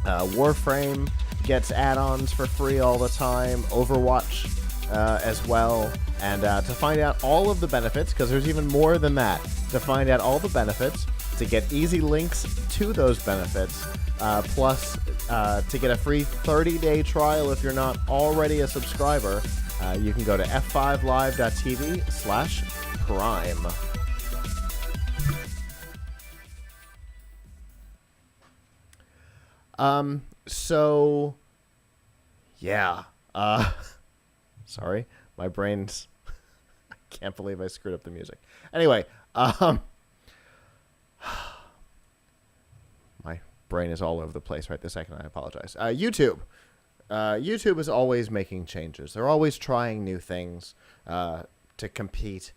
Warframe gets add-ons for free all the time, Overwatch as well. And to find out all of the benefits, because there's even more than that, to find out all the benefits, to get easy links to those benefits, plus to get a free 30-day trial if you're not already a subscriber, you can go to f5live.tv/prime. So, yeah. Sorry, my brain's... I can't believe I screwed up the music. Anyway, my brain is all over the place right this second. I apologize. YouTube. YouTube is always making changes. They're always trying new things to compete,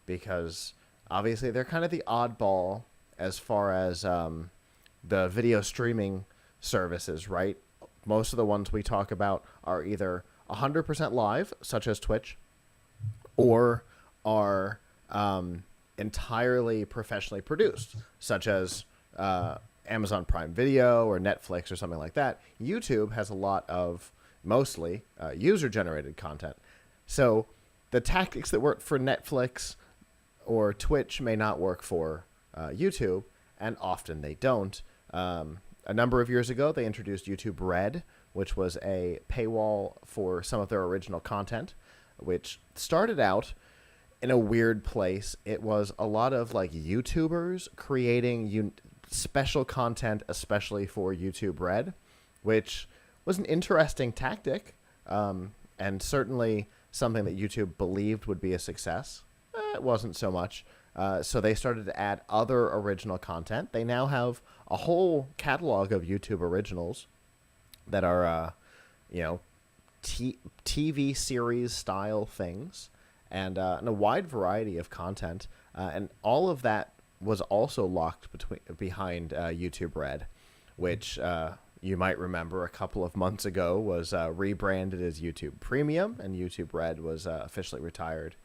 because obviously they're kind of the oddball as far as the video streaming services, right? Most of the ones we talk about are either 100% live, such as Twitch, or are entirely professionally produced, such as Amazon Prime Video or Netflix or something like that. YouTube has a lot of mostly user-generated content. So the tactics that work for Netflix or Twitch may not work for YouTube, and often they don't. A number of years ago, they introduced YouTube Red, which was a paywall for some of their original content, which started out in a weird place. It was a lot of like YouTubers creating special content, especially for YouTube Red, which was an interesting tactic, and certainly something that YouTube believed would be a success. It wasn't so much. So they started to add other original content. They now have a whole catalog of YouTube originals that are, TV series style things, and a wide variety of content. And all of that was also locked behind YouTube Red, which you might remember a couple of months ago was rebranded as YouTube Premium, and YouTube Red was officially retired,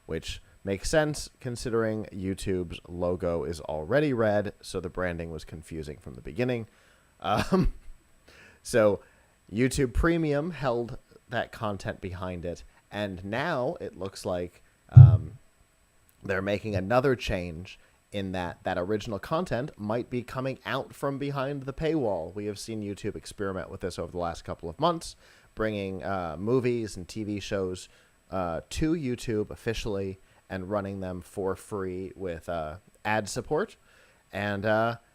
which makes sense considering YouTube's logo is already red, so the branding was confusing from the beginning. So YouTube Premium held that content behind it, and now it looks like they're making another change in that original content might be coming out from behind the paywall. We have seen YouTube experiment with this over the last couple of months, bringing movies and TV shows to YouTube officially and running them for free with ad support. And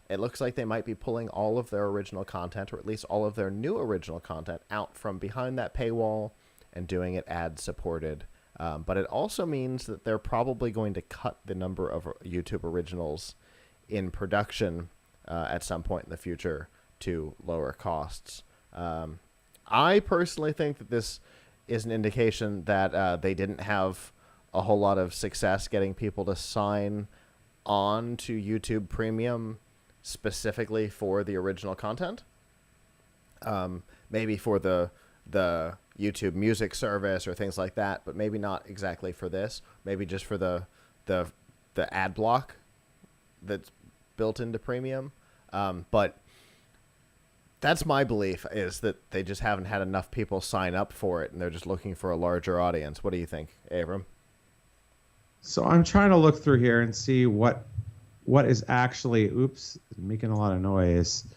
it looks like they might be pulling all of their original content, or at least all of their new original content, out from behind that paywall and doing it ad supported. But it also means that they're probably going to cut the number of YouTube originals in production at some point in the future to lower costs. I personally think that this is an indication that they didn't have a whole lot of success getting people to sign on to YouTube Premium specifically for the original content. Maybe for the YouTube Music service or things like that, but maybe not exactly for this. Maybe just for the ad block that's built into Premium. But that's my belief, is that they just haven't had enough people sign up for it, and they're just looking for a larger audience. What do you think, Avram? So I'm trying to look through here and see what is actually, making a lot of noise.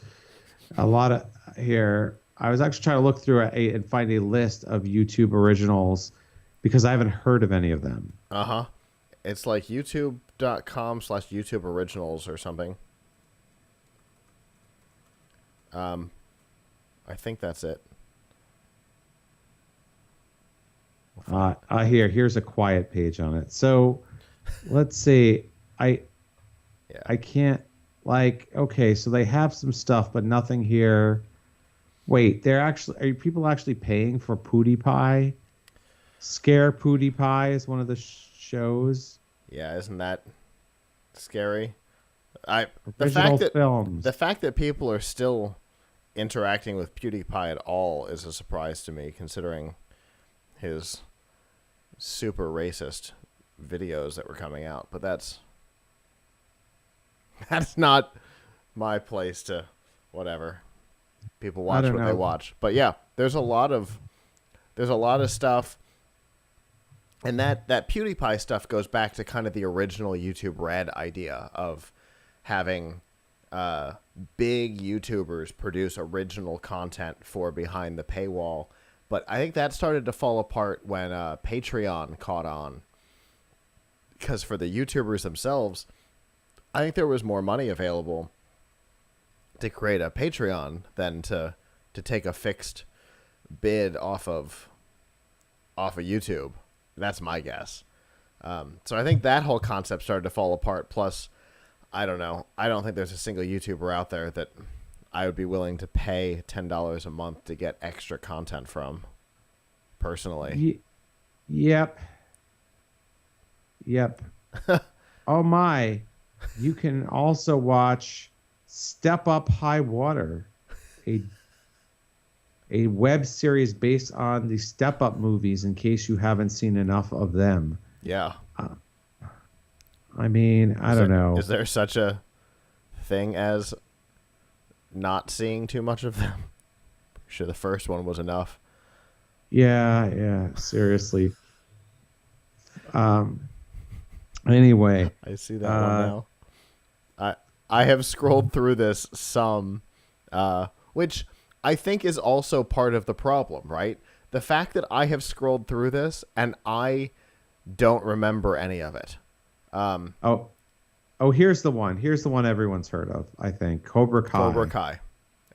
A lot of here. I was actually trying to look through and find a list of YouTube originals because I haven't heard of any of them. Uh-huh. It's like youtube.com/YouTube originals or something. I think that's it. Here's a quiet page on it. So let's see. I can't, okay, so they have some stuff, but nothing here. Wait, are people actually paying for PewDiePie? Scare PewDiePie is one of the shows. Yeah, isn't that scary? Films. The fact that people are still interacting with PewDiePie at all is a surprise to me, considering his super racist videos that were coming out. But that's not my place to whatever. People watch what they watch. But yeah, there's a lot of stuff. And that PewDiePie stuff goes back to kind of the original YouTube Red idea of having big YouTubers produce original content for behind the paywall. But I think that started to fall apart when Patreon caught on. Because for the YouTubers themselves, I think there was more money available to create a Patreon than to take a fixed bid off of YouTube. That's my guess. So I think that whole concept started to fall apart. Plus, I don't know. I don't think there's a single YouTuber out there that I would be willing to pay $10 a month to get extra content from, personally. Yep. Oh my. You can also watch Step Up High Water, a web series based on the Step Up movies, in case you haven't seen enough of them. Yeah. I mean, I don't know. Is there such a thing as not seeing too much of them? I'm sure the first one was enough. Yeah, seriously. Anyway. I see that one now. I have scrolled through this some, which I think is also part of the problem, right? The fact that I have scrolled through this and I don't remember any of it. Here's the one. Here's the one everyone's heard of, I think. Cobra Kai.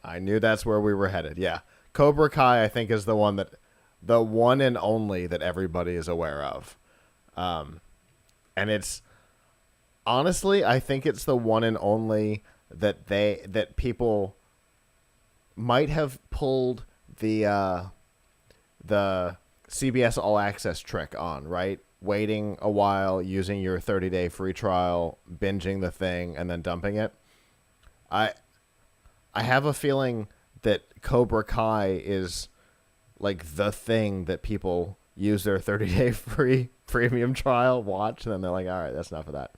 I knew that's where we were headed. Yeah. Cobra Kai, I think, is the one and only that everybody is aware of. And it's, honestly, I think it's the one and only that people might have pulled the CBS All Access trick on, right? Waiting a while, using your 30-day free trial, binging the thing, and then dumping it. I have a feeling that Cobra Kai is like the thing that people use their 30-day free premium trial, watch, and then they're like, all right, that's enough of that.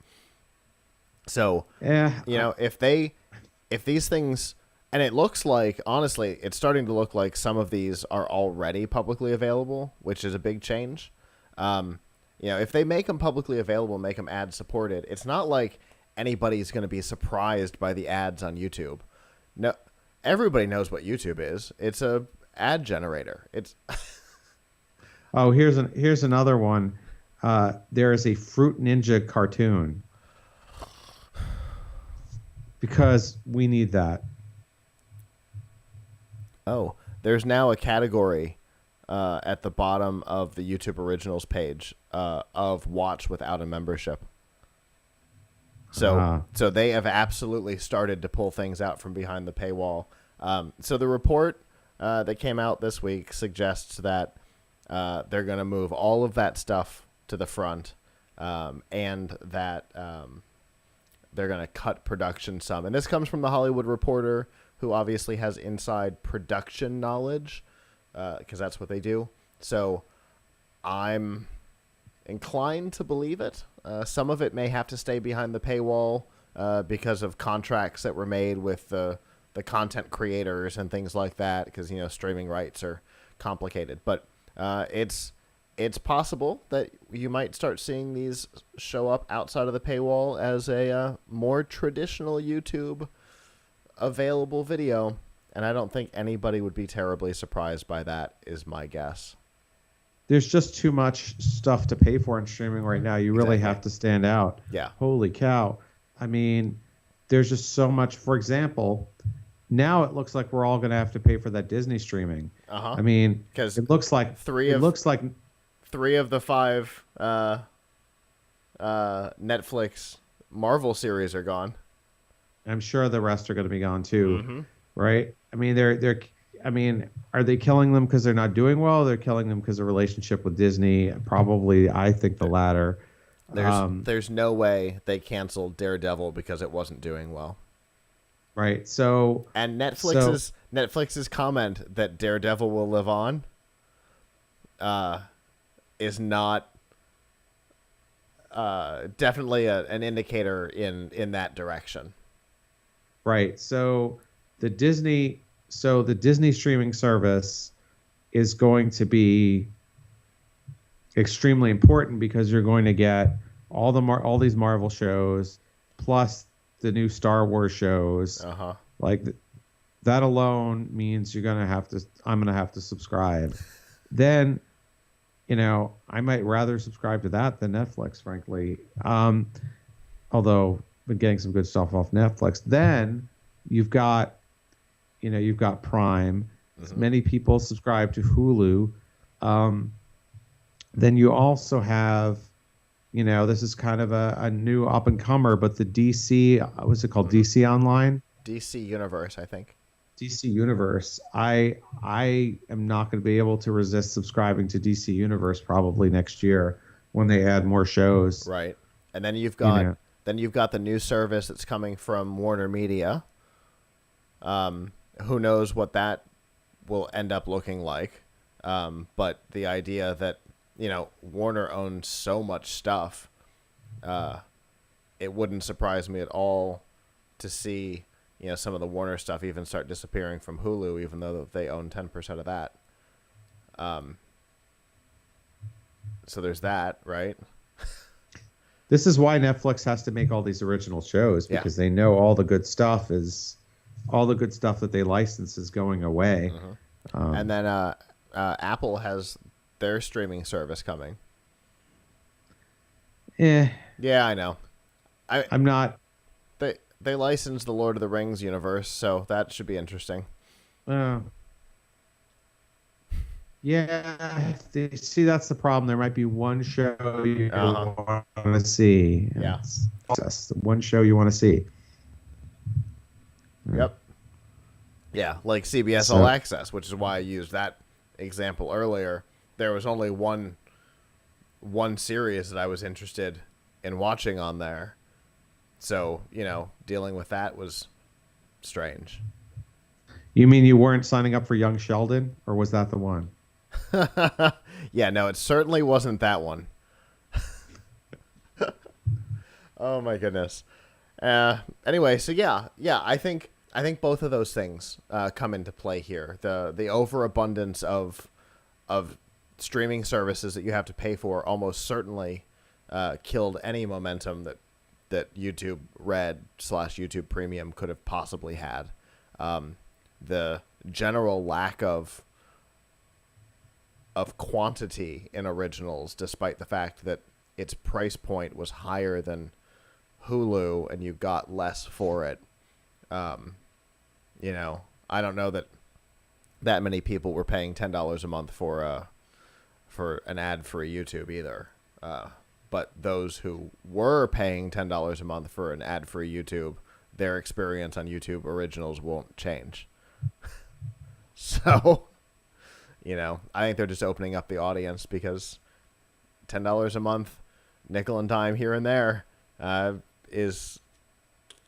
So, Yeah, if these things, and it looks like, honestly, it's starting to look like some of these are already publicly available, which is a big change. If they make them publicly available, make them ad supported, it's not like anybody's going to be surprised by the ads on YouTube. No, everybody knows what YouTube is. It's a ad generator. It's Oh, here's another one. There is a Fruit Ninja cartoon because we need that. Oh, there's now a category at the bottom of the YouTube Originals page of watch without a membership. So they have absolutely started to pull things out from behind the paywall. So the report that came out this week suggests that they're going to move all of that stuff to the front, and that they're going to cut production some. And this comes from the Hollywood Reporter, who obviously has inside production knowledge, because that's what they do. So I'm inclined to believe it. Some of it may have to stay behind the paywall because of contracts that were made with the content creators and things like that, because streaming rights are complicated. But it's possible that you might start seeing these show up outside of the paywall as a more traditional YouTube available video, and I don't think anybody would be terribly surprised by that, is my guess. There's just too much stuff to pay for in streaming right now. You really have to stand out. Yeah. Holy cow. I mean, there's just so much. For example, now it looks like we're all going to have to pay for that Disney streaming. I mean, because it looks like three of the 5 Netflix Marvel series are gone. I'm sure the rest are going to be gone too, right? I mean, are they killing them because they're not doing well? They're killing them because of relationship with Disney. Probably, I think the latter. There's no way they canceled Daredevil because it wasn't doing well. Right. So and Netflix's comment that Daredevil will live on is not definitely an indicator in that direction. Right. So the Disney streaming service is going to be extremely important because you're going to get all these Marvel shows plus the new Star Wars shows. Like that alone means I'm going to have to subscribe. Then, I might rather subscribe to that than Netflix, frankly. Although been getting some good stuff off Netflix. Then you've got Prime. Many people subscribe to Hulu. Then you also have, this is kind of a new up and comer, but the DC, what's it called? DC Online? DC Universe, I think. DC Universe. I am not going to be able to resist subscribing to DC Universe probably next year when they add more shows. Right. And then you've got the new service that's coming from Warner Media. Who knows what that will end up looking like. But the idea that, Warner owns so much stuff, it wouldn't surprise me at all to see, some of the Warner stuff even start disappearing from Hulu, even though they own 10% of that. So there's that, right? This is why Netflix has to make all these original shows, because they know all the good stuff that they license is going away. And then Apple has their streaming service coming. Yeah, I know. I'm not. They licensed the Lord of the Rings universe, so that should be interesting. Yeah, see, that's the problem. There might be one show you want to see. Yeah. That's the one show you want to see. Yep. Yeah, like CBS All Access, which is why I used that example earlier. There was only one series that I was interested in watching on there. So, dealing with that was strange. You mean you weren't signing up for Young Sheldon, or was that the one? Yeah, no, it certainly wasn't that one. Oh my goodness. Anyway, so yeah, I think both of those things come into play here. The overabundance of streaming services that you have to pay for almost certainly killed any momentum that YouTube Red / YouTube Premium could have possibly had. The general lack of quantity in originals, despite the fact that its price point was higher than Hulu and you got less for it. You know, I don't know that many people were paying $10 a month for an ad-free YouTube either. But those who were paying $10 a month for an ad-free YouTube, their experience on YouTube Originals won't change. So, you know, I think they're just opening up the audience because $10 a month, nickel and dime here and there, is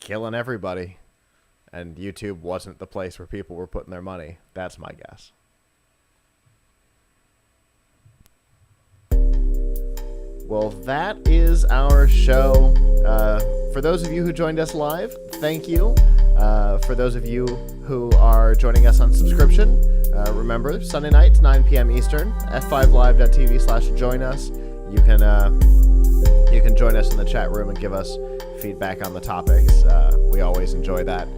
killing everybody. And YouTube wasn't the place where people were putting their money. That's my guess. Well, that is our show. For those of you who joined us live, thank you. For those of you who are joining us on subscription, remember, Sunday nights, 9 p.m. Eastern, f5live.tv/join us. You can join us in the chat room and give us feedback on the topics. We always enjoy that.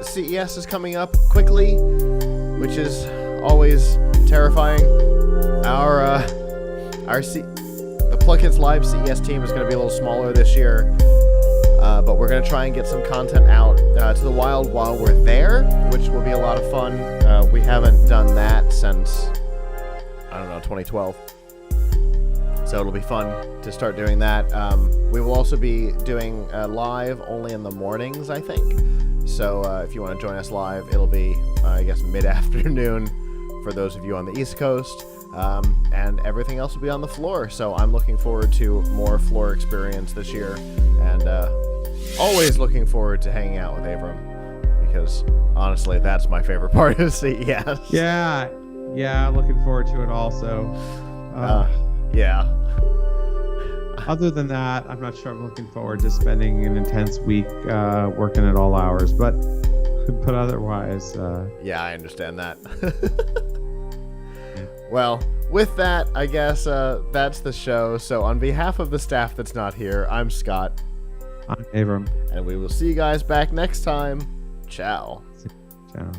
CES is coming up quickly, which is always terrifying. The PLUGHITZ Live CES team is going to be a little smaller this year, but we're going to try and get some content out to the wild while we're there, which will be a lot of fun. We haven't done that since, 2012. So it'll be fun to start doing that. We will also be doing live only in the mornings, I think. So if you want to join us live, it'll be, mid-afternoon for those of you on the East Coast. And everything else will be on the floor. So I'm looking forward to more floor experience this year. And always looking forward to hanging out with Avram. Because, honestly, that's my favorite part of CES. Yeah, looking forward to it also. Yeah. Other than that, I'm not sure I'm looking forward to spending an intense week working at all hours, but otherwise... Yeah, I understand that. Well, with that, I guess that's the show. So on behalf of the staff that's not here, I'm Scott. I'm Avram. And we will see you guys back next time. Ciao. Ciao.